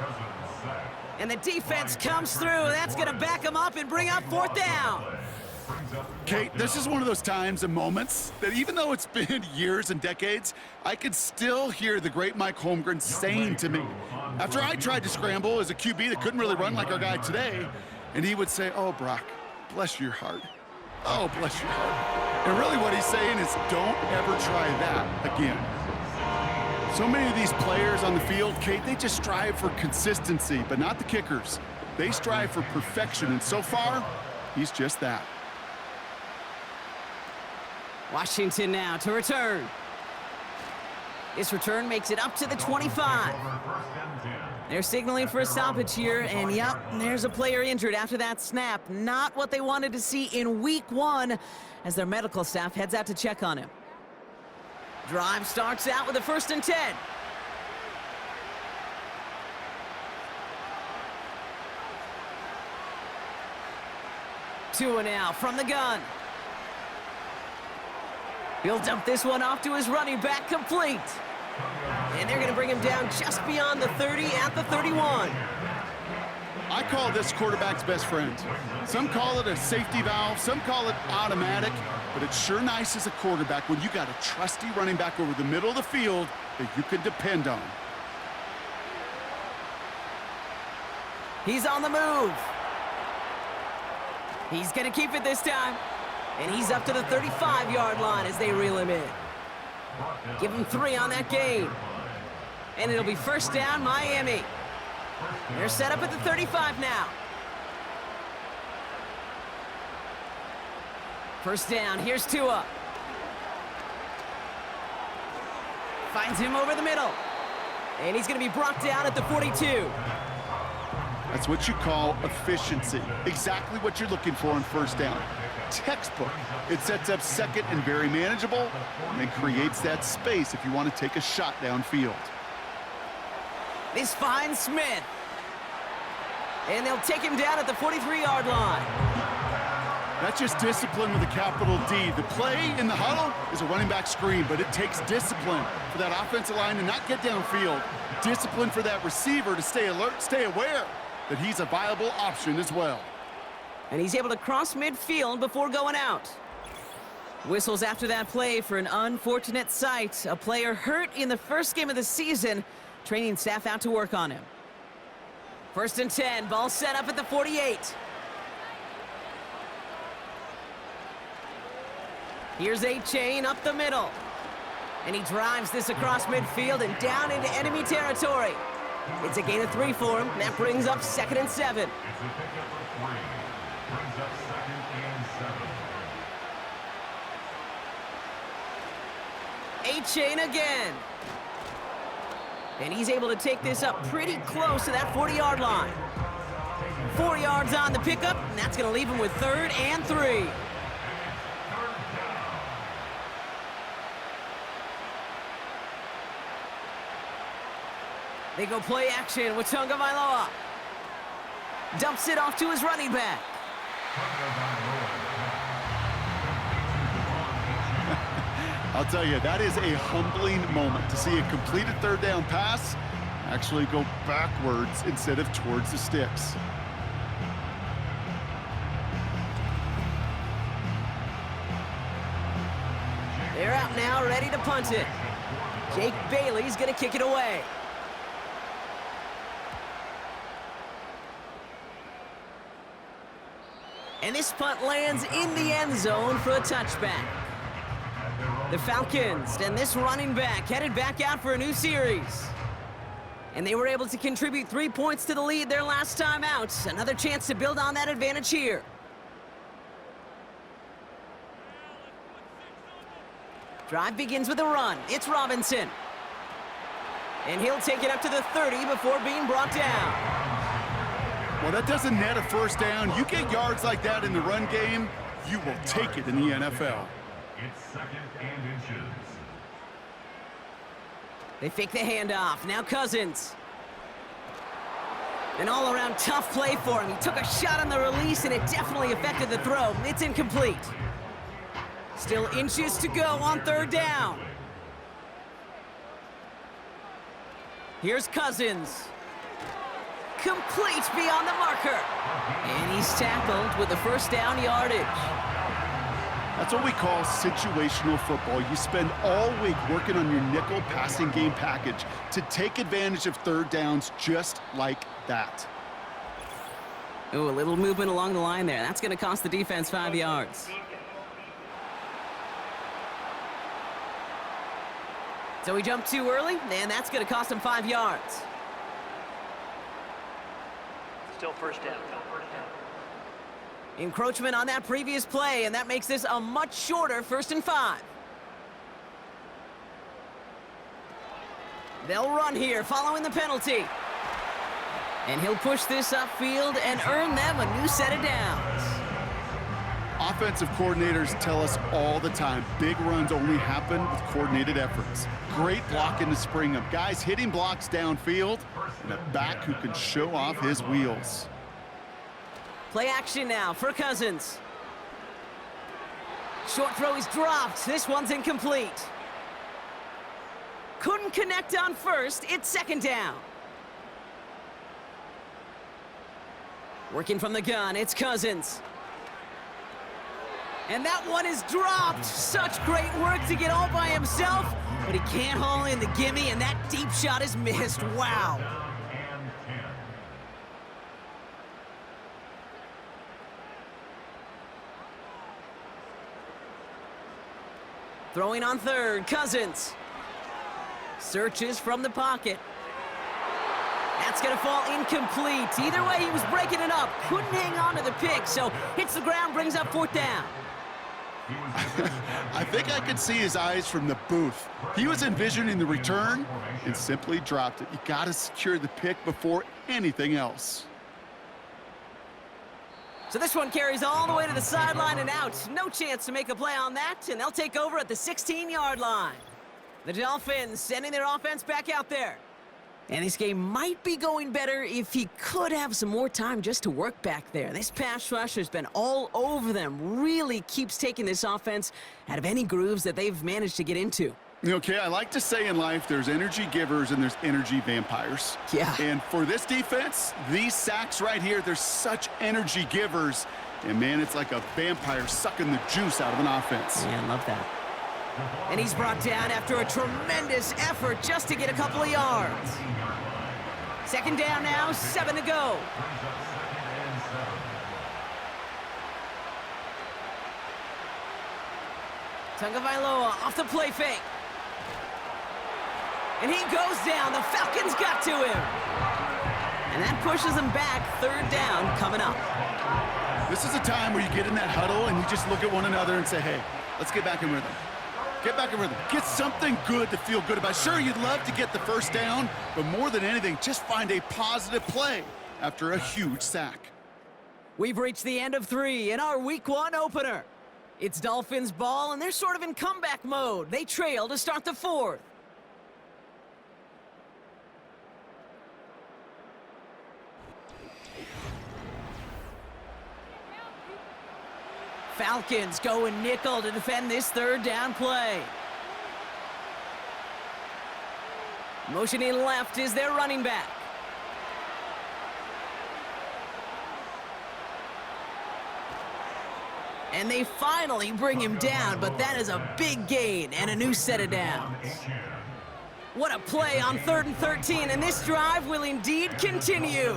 And the defense comes through. That's going to back him up and bring up 4th down. Kate, this is one of those times and moments that even though it's been years and decades, I could still hear the great Mike Holmgren saying to me, after I tried to scramble as a QB that couldn't really run like our guy today, and he would say, "Oh, Brock, bless your heart. Oh, bless your heart." And really what he's saying is, don't ever try that again. So many of these players on the field, Kate, they just strive for consistency, but not the kickers. They strive for perfection, and so far, he's just that. Washington now to return. This return makes it up to the 25. They're signaling for a stoppage here, and yep, there's a player injured after that snap. Not what they wanted to see in week 1 as their medical staff heads out to check on him. Drive starts out with a 1st and 10. Tua now from the gun. He'll dump this one off to his running back, complete. And they're going to bring him down just beyond the 30 at the 31. I call this quarterback's best friend. Some call it a safety valve, some call it automatic, but it's sure nice as a quarterback when you got a trusty running back over the middle of the field that you can depend on. He's on the move. He's going to keep it this time. And he's up to the 35-yard line as they reel him in. Give him 3 on that gain. And it'll be 1st down, Miami. They're set up at the 35 now. 1st down, here's Tua. Finds him over the middle. And he's going to be brought down at the 42. That's what you call efficiency. Exactly what you're looking for on 1st down. Textbook. It sets up 2nd and very manageable and creates that space if you want to take a shot downfield. This finds Smith. And they'll take him down at the 43-yard line. That's just discipline with a capital D. The play in the huddle is a running back screen, but it takes discipline for that offensive line to not get downfield. Discipline for that receiver to stay alert, stay aware that he's a viable option as well. And he's able to cross midfield before going out. Whistles after that play for an unfortunate sight. A player hurt in the first game of the season. Training staff out to work on him. 1st and 10, ball set up at the 48. Here's A-Chain up the middle. And he drives this across midfield and down into enemy territory. It's a gain of 3 for him. That brings up 2nd and 7. A-Chain again. And he's able to take this up pretty close to that 40-yard line. 4 yards on the pickup, and that's going to leave him with 3rd and 3. They go play action with Tagovailoa. Dumps it off to his running back. I'll tell you, that is a humbling moment to see a completed 3rd down pass actually go backwards instead of towards the sticks. They're out now, ready to punt it. Jake Bailey's going to kick it away. And this punt lands in the end zone for a touchback. The Falcons and this running back headed back out for a new series. And they were able to contribute 3 points to the lead their last time out. Another chance to build on that advantage here. Drive begins with a run. It's Robinson. And he'll take it up to the 30 before being brought down. Well, that doesn't net a 1st down. You get yards like that in the run game, you will take it in the NFL. It's 2nd and inches. They fake the handoff. Now Cousins. An all-around tough play for him. He took a shot on the release, and it definitely affected the throw. It's incomplete. Still inches to go on 3rd down. Here's Cousins. Complete beyond the marker. And he's tackled with the 1st down yardage. That's what we call situational football. You spend all week working on your nickel passing game package to take advantage of 3rd downs just like that. Ooh, a little movement along the line there. That's going to cost the defense 5 yards. So he jumped too early, and that's going to cost him 5 yards. Still 1st down. Encroachment on that previous play, and that makes this a much shorter 1st and 5. They'll run here following the penalty. And he'll push this upfield and earn them a new set of downs. Offensive coordinators tell us all the time, big runs only happen with coordinated efforts. Great blocking to spring them. Guys hitting blocks downfield, and a back who can show off his wheels. Play action now for Cousins. Short throw is dropped. This one's incomplete. Couldn't connect on 1st. It's 2nd down. Working from the gun, it's Cousins. And that one is dropped. Such great work to get all by himself, but he can't haul in the gimme, and that deep shot is missed. Wow. Throwing on 3rd, Cousins. Searches from the pocket. That's going to fall incomplete. Either way, he was breaking it up. Couldn't hang on to the pick, so hits the ground, brings up 4th down. I think I could see his eyes from the booth. He was envisioning the return and simply dropped it. You got to secure the pick before anything else. So this one carries all the way to the sideline and out. No chance to make a play on that, and they'll take over at the 16-yard line. The Dolphins sending their offense back out there. And this game might be going better if he could have some more time just to work back there. This pass rush has been all over them. Really keeps taking this offense out of any grooves that they've managed to get into. Okay, I like to say in life there's energy givers and there's energy vampires. Yeah. And for this defense, these sacks right here, they're such energy givers. And man, it's like a vampire sucking the juice out of an offense. Yeah, I love that. And he's brought down after a tremendous effort just to get a couple of yards. 2nd down now, 7 to go. Tagovailoa off the play fake. And he goes down. The Falcons got to him. And that pushes him back. 3rd down coming up. This is a time where you get in that huddle and you just look at one another and say, hey, let's get back in rhythm. Get back in rhythm. Get something good to feel good about. Sure, you'd love to get the 1st down, but more than anything, just find a positive play after a huge sack. We've reached the end of 3 in our Week 1 opener. It's Dolphins ball, and they're sort of in comeback mode. They trail to start the 4th. Falcons going nickel to defend this 3rd down play. Motioning left is their running back. And they finally bring him down, but that is a big gain and a new set of downs. What a play on 3rd and 13, and this drive will indeed continue.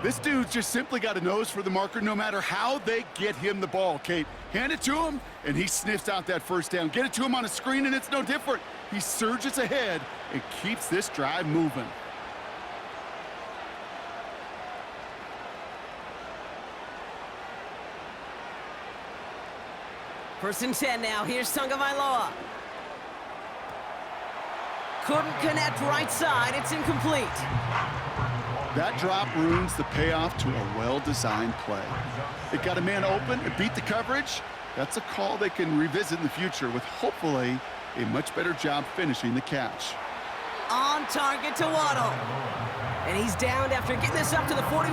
This dude's just simply got a nose for the marker no matter how they get him the ball, Kate. Hand it to him, and he sniffs out that 1st down. Get it to him on a screen, and it's no different. He surges ahead and keeps this drive moving. First and 10 now. Here's Tagovailoa. Couldn't connect right side. It's incomplete. That drop ruins the payoff to a well-designed play. It got a man open, it beat the coverage. That's a call they can revisit in the future with hopefully a much better job finishing the catch. On target to Waddle. And he's downed after getting this up to the 41.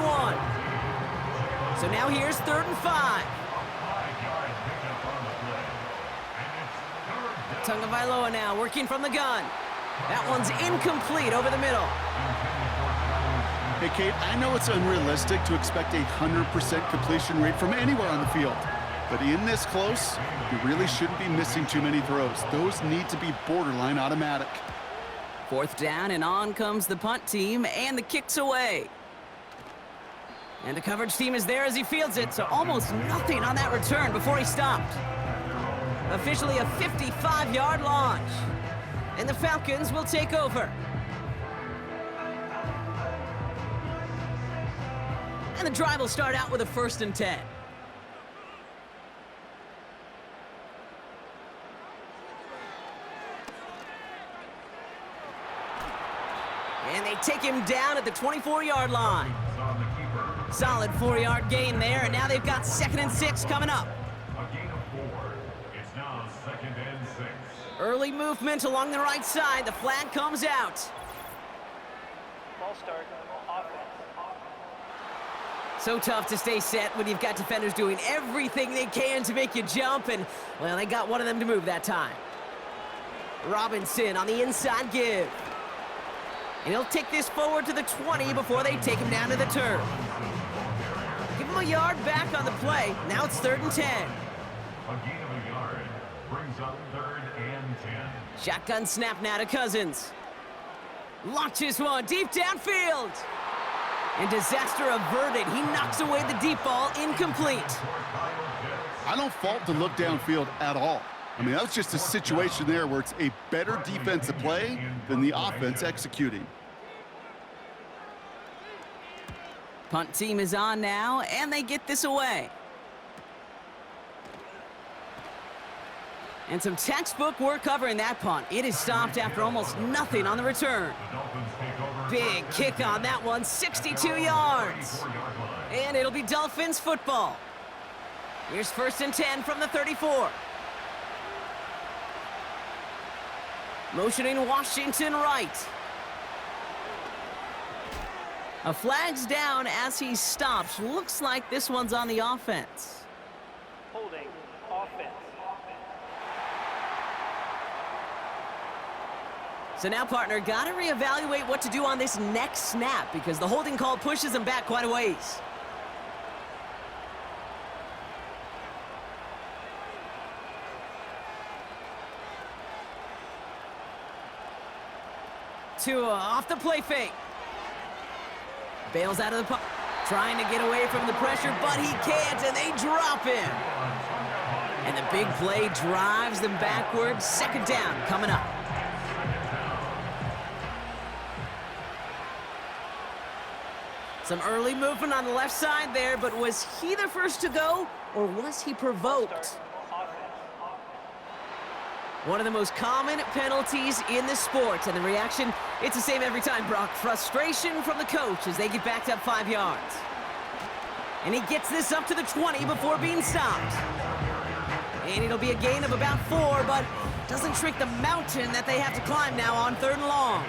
So now here's 3rd and 5. Tagovailoa now working from the gun. That one's incomplete over the middle. Hey, Kate, I know it's unrealistic to expect a 100% completion rate from anywhere on the field. But in this close, you really shouldn't be missing too many throws. Those need to be borderline automatic. 4th down, and on comes the punt team, and the kick's away. And the coverage team is there as he fields it, so almost nothing on that return before he stopped. Officially a 55-yard launch. And the Falcons will take over. And the drive will start out with a 1st and 10. And they take him down at the 24-yard line. Solid 4-yard gain there, and now they've got 2nd and 6 coming up. Early movement along the right side. The flag comes out. Ball start, offense. So tough to stay set when you've got defenders doing everything they can to make you jump, and, well, they got one of them to move that time. Robinson on the inside give. And he'll take this forward to the 20 before they take him down to the turf. Give him a yard back on the play. Now it's 3rd and 10. A gain of a yard brings up 3rd and 10. Shotgun snap now to Cousins. Launches one deep downfield. And disaster averted. He knocks away the deep ball, incomplete. I don't fault the look downfield at all. I mean, that was just a situation there where it's a better defensive play than the offense executing. Punt team is on now, and they get this away. And some textbook work covering that punt. It is stopped after almost nothing on the return. Big kick on that one, 62 yards. And it'll be Dolphins football. Here's 1st and 10 from the 34. Motioning Washington right. A flag's down as he stops. Looks like this one's on the offense. Holding, offense. So now, partner, got to reevaluate what to do on this next snap because the holding call pushes him back quite a ways. Tua off the play fake. Bails out of the puck. Trying to get away from the pressure, but he can't, and they drop him. And the big play drives them backwards. 2nd down coming up. Some early movement on the left side there, but was he the first to go, or was he provoked? One of the most common penalties in the sport, and the reaction, it's the same every time, Brock. Frustration from the coach as they get backed up 5 yards. And he gets this up to the 20 before being stopped. And it'll be a gain of about 4, but doesn't shrink the mountain that they have to climb now on 3rd and long.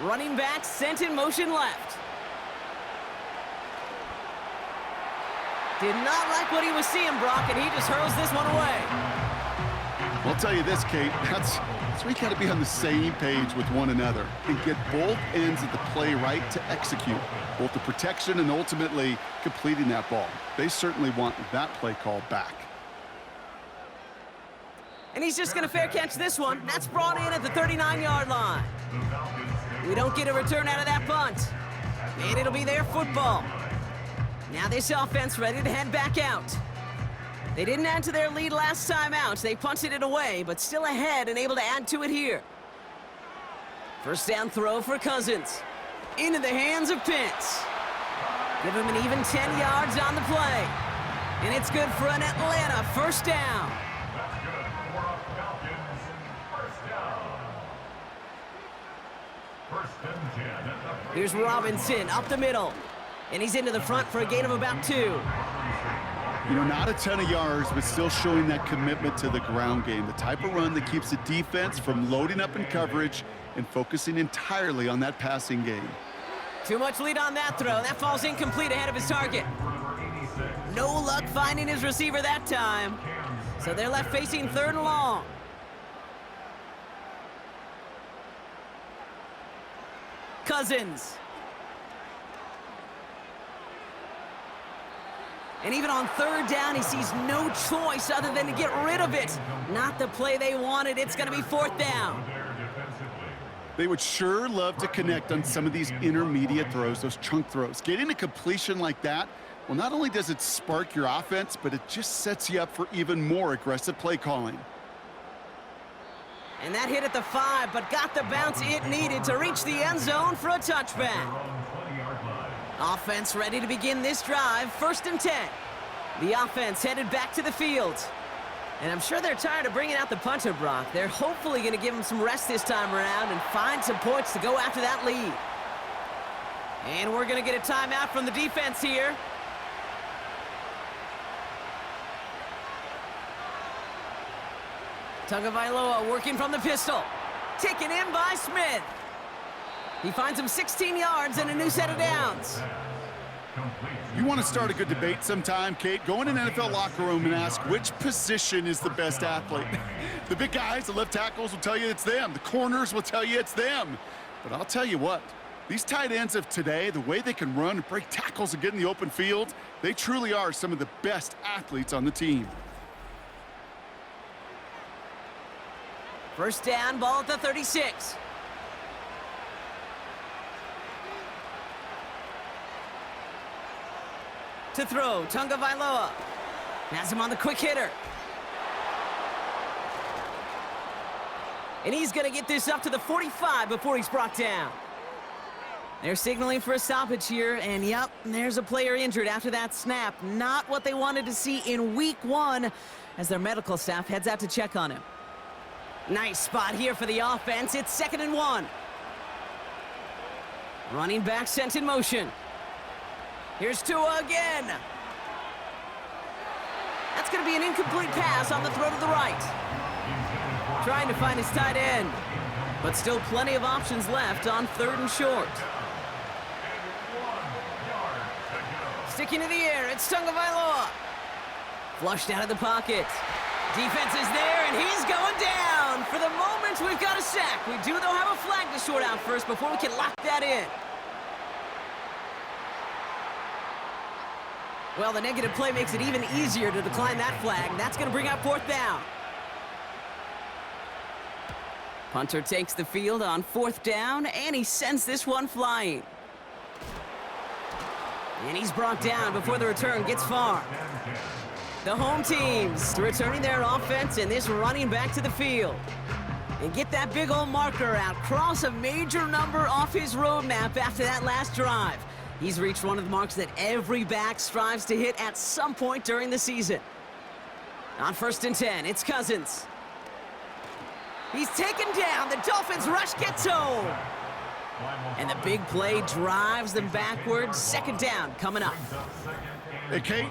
Running back sent in motion left. Did not like what he was seeing, Brock, and he just hurls this one away. Well, I'll tell you this, Kate, that's where you got to be on the same page with one another and get both ends of the play right to execute, both the protection and ultimately completing that ball. They certainly want that play call back. And he's just going to fair catch this one. That's brought in at the 39-yard line. We don't get a return out of that punt. And it'll be their football. Now this offense ready to head back out. They didn't add to their lead last time out. They punted it away, but still ahead and able to add to it here. First down throw for Cousins. Into the hands of Pitts. Give him an even 10 yards on the play. And it's good for an Atlanta first down. That's good for a Falcons first down. First and 10 at the Here's Robinson up the middle. And he's into the front for a gain of about 2. You know, not a ton of yards, but still showing that commitment to the ground game. The type of run that keeps the defense from loading up in coverage and focusing entirely on that passing game. Too much lead on that throw. That falls incomplete ahead of his target. No luck finding his receiver that time. So they're left facing 3rd and long. Cousins. And even on 3rd down, he sees no choice other than to get rid of it. Not the play they wanted. It's going to be 4th down. They would sure love to connect on some of these intermediate throws, those chunk throws. Getting a completion like that, well, not only does it spark your offense, but it just sets you up for even more aggressive play calling. And that hit at the 5, but got the bounce it needed to reach the end zone for a touchback. Offense ready to begin this drive, 1st and 10. The offense headed back to the field. And I'm sure they're tired of bringing out the punter, Brock. They're hopefully going to give him some rest this time around and find some points to go after that lead. And we're going to get a timeout from the defense here. Tagovailoa working from the pistol. Taken in by Smith. He finds him 16 yards and a new set of downs. You want to start a good debate sometime, Kate? Go in an NFL locker room and ask which position is the best athlete. The big guys, the left tackles will tell you it's them. The corners will tell you it's them. But I'll tell you what, these tight ends of today, the way they can run and break tackles and get in the open field, they truly are some of the best athletes on the team. First down, ball at the 36. To throw, Tagovailoa. Has him on the quick hitter. And he's going to get this up to the 45 before he's brought down. They're signaling for a stoppage here, and yep, there's a player injured after that snap. Not what they wanted to see in week 1 as their medical staff heads out to check on him. Nice spot here for the offense. It's 2nd and 1. Running back sent in motion. Here's Tua again. That's going to be an incomplete pass on the throw to the right. Trying to find his tight end, but still plenty of options left on 3rd and short. Sticking to the air, it's Tagovailoa. Flushed out of the pocket. Defense is there, and he's going down. For the moment, we've got a sack. We do, though, have a flag to sort out first before we can lock that in. Well, the negative play makes it even easier to decline that flag. That's going to bring up 4th down. Punter takes the field on 4th down, and he sends this one flying. And he's brought down before the return gets far. The home teams returning their offense and this running back to the field. And get that big old marker out. Cross a major number off his roadmap after that last drive. He's reached one of the marks that every back strives to hit at some point during the season. On 1st and 10, it's Cousins. He's taken down. The Dolphins rush gets home. And the big play drives them backwards. Second down coming up. Hey, Kate,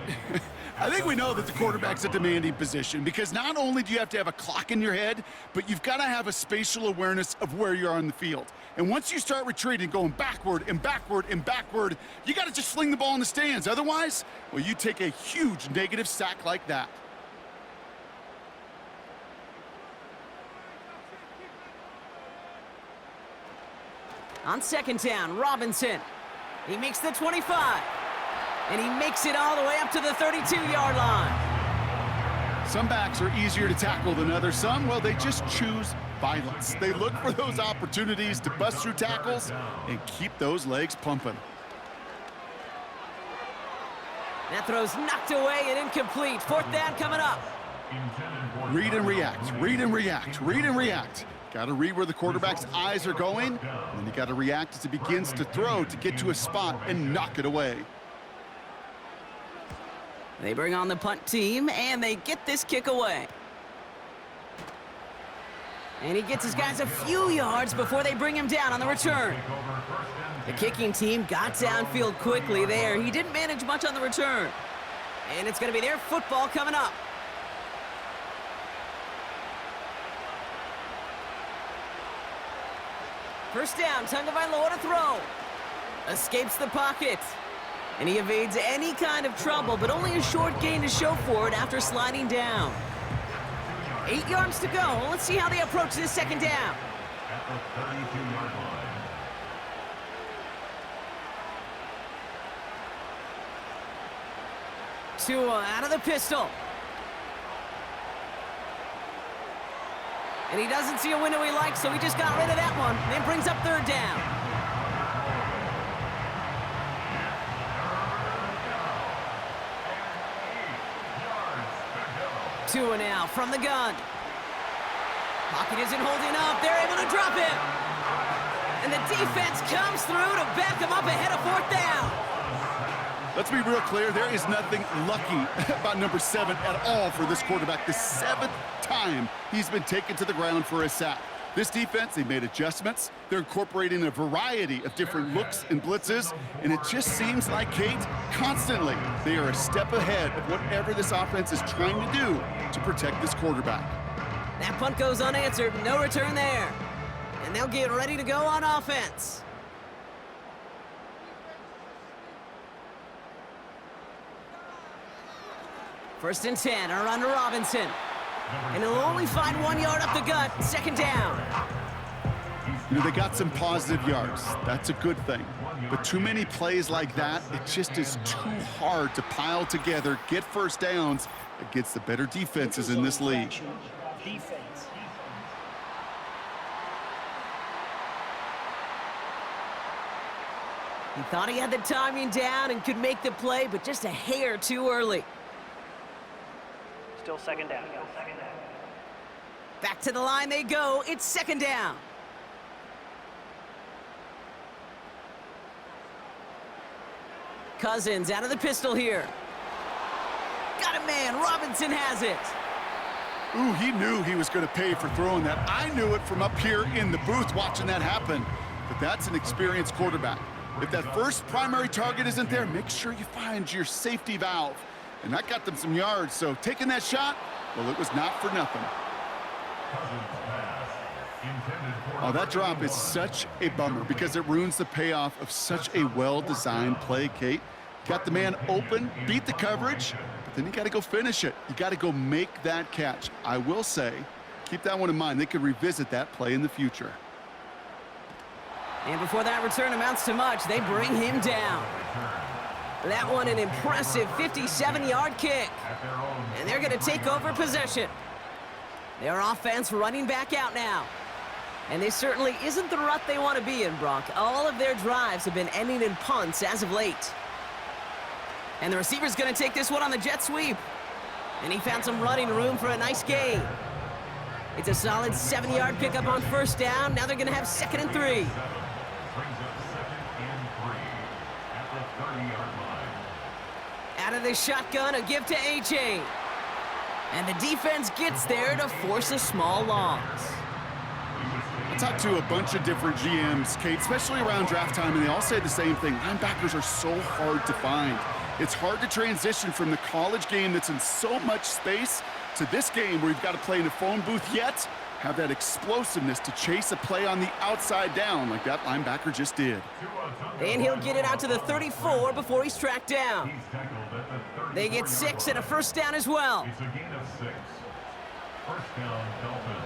I think we know that the quarterback's a demanding position because not only do you have to have a clock in your head, but you've got to have a spatial awareness of where you are on the field. And once you start retreating, going backward and backward and backward, you got to just fling the ball in the stands. Otherwise, well, you take a huge negative sack like that. On second down, Robinson. He makes the 25. And he makes it all the way up to the 32-yard line. Some backs are easier to tackle than others. Some, well, they just choose violence. They look for those opportunities to bust through tackles and keep those legs pumping. That throw's knocked away and incomplete. Fourth down coming up. Read and react, read and react, read and react. Got to read where the quarterback's eyes are going, and then you got to react as he begins to throw to get to a spot and knock it away. They bring on the punt team, and they get this kick away. And he gets his guys a few yards before they bring him down on the return. The kicking team got downfield quickly there. He didn't manage much on the return. And it's going to be their football coming up. First down, Tagovailoa to throw. Escapes the pocket. And he evades any kind of trouble, but only a short gain to show for it after sliding down. 8 yards to go. Let's see how they approach this second down. At the 32-yard line. Tua out of the pistol. And he doesn't see a window he likes, so he just got rid of that one. Then brings up third down. Tua now from the gun. Pocket isn't holding up. They're able to drop him. And the defense comes through to back him up ahead of fourth down. Let's be real clear. There is nothing lucky about number 7 at all for this quarterback. The 7th time he's been taken to the ground for a sack. This defense, they made adjustments. They're incorporating a variety of different looks and blitzes, and it just seems like, Kate, constantly they are a step ahead of whatever this offense is trying to do to protect this quarterback. That punt goes unanswered. No return there. And they'll get ready to go on offense. First and 10, a run to Robinson. And he'll only find 1 yard up the gut. Second down. You know, they got some positive yards. That's a good thing. But too many plays like that, it just is too hard to pile together, get first downs against the better defenses in this league. Defense. He thought he had the timing down and could make the play, but just a hair too early. Still second down. Back to the line they go. It's second down. Cousins out of the pistol here. Got it, man. Robinson has it. Ooh, he knew he was going to pay for throwing that. I knew it from up here in the booth watching that happen. But that's an experienced quarterback. If that first primary target isn't there, make sure you find your safety valve. And that got them some yards, so taking that shot, well, it was not for nothing. Oh, that drop is such a bummer because it ruins the payoff of such a well-designed play, Kate. Got the man open, beat the coverage, but then you got to go finish it. You got to go make that catch. I will say, keep that one in mind. They could revisit that play in the future. And before that return amounts to much, they bring him down. That one an impressive 57-yard kick. And they're going to take over possession. Their offense running back out now. And this certainly isn't the rut they want to be in, Brock. All of their drives have been ending in punts as of late. And the receiver's going to take this one on the jet sweep. And he found some running room for a nice gain. It's a solid 7-yard pickup on first down. Now they're going to have 2nd and 3. Brings up 2nd and 3 at the 30-yard line. Out of the shotgun, a give to A.J. And the defense gets there to force a small loss. A talked to a bunch of different GMs, Kate, especially around draft time, and they all say the same thing. Linebackers are so hard to find. It's hard to transition from the college game that's in so much space to this game where you've got to play in a phone booth, yet have that explosiveness to chase a play on the outside down like that linebacker just did. And he'll get it out to the 34 before he's tracked down. They get 6 and a first down as well. It's a gain of 6. First down, Dolphins.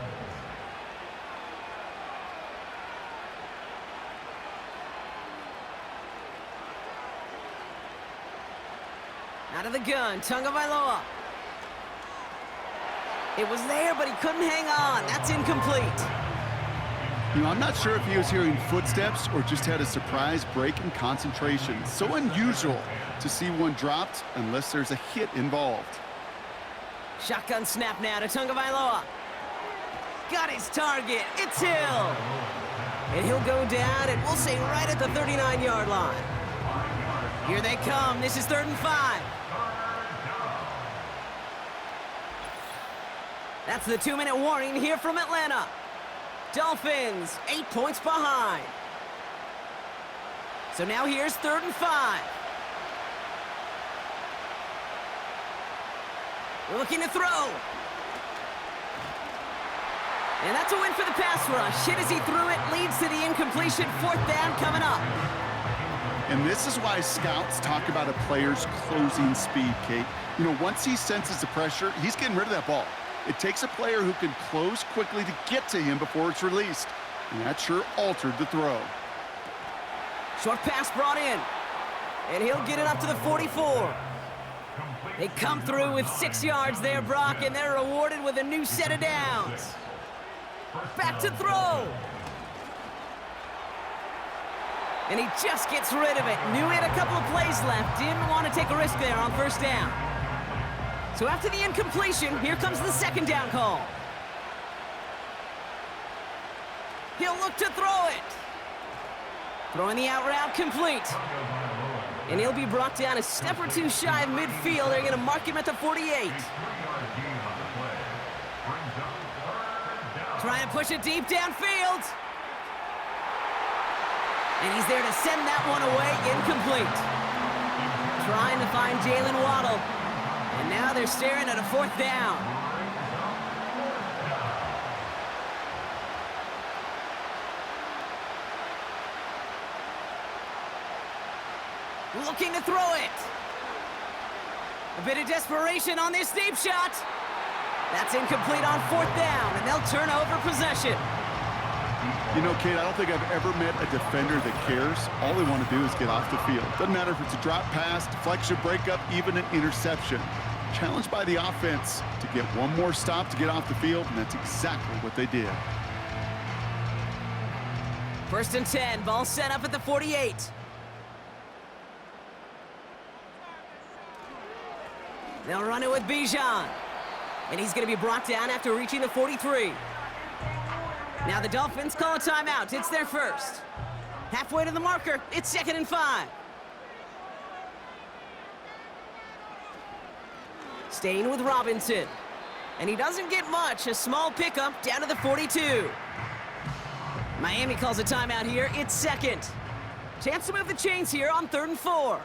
Out of the gun, Tagovailoa. It was there, but he couldn't hang on. That's incomplete. You know, I'm not sure if he was hearing footsteps or just had a surprise break in concentration. So unusual to see one dropped unless there's a hit involved. Shotgun snap now to Tagovailoa. Got his target. It's Hill. And he'll go down, and we'll say right at the 39-yard line. Here they come. This is 3rd and 5. That's the 2-minute warning here from Atlanta. Dolphins, 8 points behind. So now here's 3rd and 5. Looking to throw. And that's a win for the pass rush. Hit as he threw it, leads to the incompletion. 4th down coming up. And this is why scouts talk about a player's closing speed, Kate. You know, once he senses the pressure, he's getting rid of that ball. It takes a player who can close quickly to get to him before it's released. And that sure altered the throw. Short pass brought in. And he'll get it up to the 44. They come through with 6 yards there, Brock, and they're rewarded with a new set of downs. Back to throw. And he just gets rid of it. Knew he had a couple of plays left. Didn't want to take a risk there on 1st down. So after the incompletion, here comes the 2nd down call. He'll look to throw it. Throwing the out route complete. And he'll be brought down a step or two shy of midfield. They're going to mark him at the 48. Trying to push it deep downfield. And he's there to send that one away, incomplete. Trying to find Jalen Waddle. And now they're staring at a 4th down. Looking to throw it. A bit of desperation on this deep shot. That's incomplete on 4th down, and they'll turn over possession. You know, Kate, I don't think I've ever met a defender that cares. All they want to do is get off the field. Doesn't matter if it's a drop pass, deflection, breakup, even an interception. Challenged by the offense to get one more stop to get off the field, and that's exactly what they did. 1st and 10, ball set up at the 48. They'll run it with Bijan. And he's going to be brought down after reaching the 43. Now the Dolphins call a timeout. It's their first. Halfway to the marker, it's 2nd and 5. Staying with Robinson. And he doesn't get much. A small pickup down to the 42. Miami calls a timeout here. It's 2nd. Chance to move the chains here on 3rd and 4.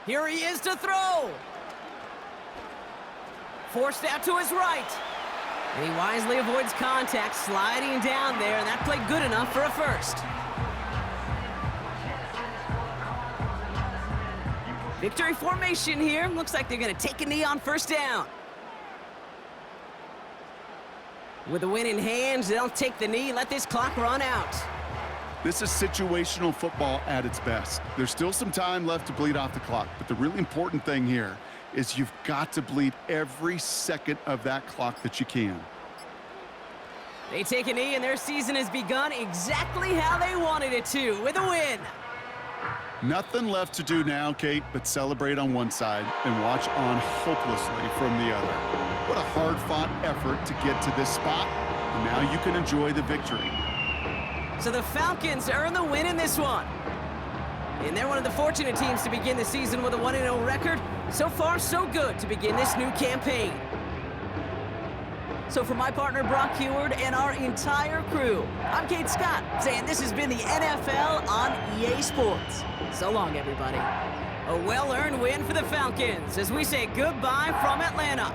Here he is to throw. Forced out to his right. And he wisely avoids contact, sliding down there, and that played good enough for a first. Victory formation here. Looks like they're going to take a knee on 1st down. With the win in hand, they'll take the knee, let this clock run out. This is situational football at its best. There's still some time left to bleed off the clock, but the really important thing here is you've got to bleed every second of that clock that you can. They take a knee, and their season has begun exactly how they wanted it to, with a win. Nothing left to do now, Kate, but celebrate on one side and watch on hopelessly from the other. What a hard-fought effort to get to this spot, and now you can enjoy the victory. So the Falcons earn the win in this one. And they're one of the fortunate teams to begin the season with a 1-0 record. So far, so good to begin this new campaign. So for my partner Brock Heward and our entire crew, I'm Kate Scott, saying this has been the NFL on EA Sports. So long, everybody. A well-earned win for the Falcons as we say goodbye from Atlanta.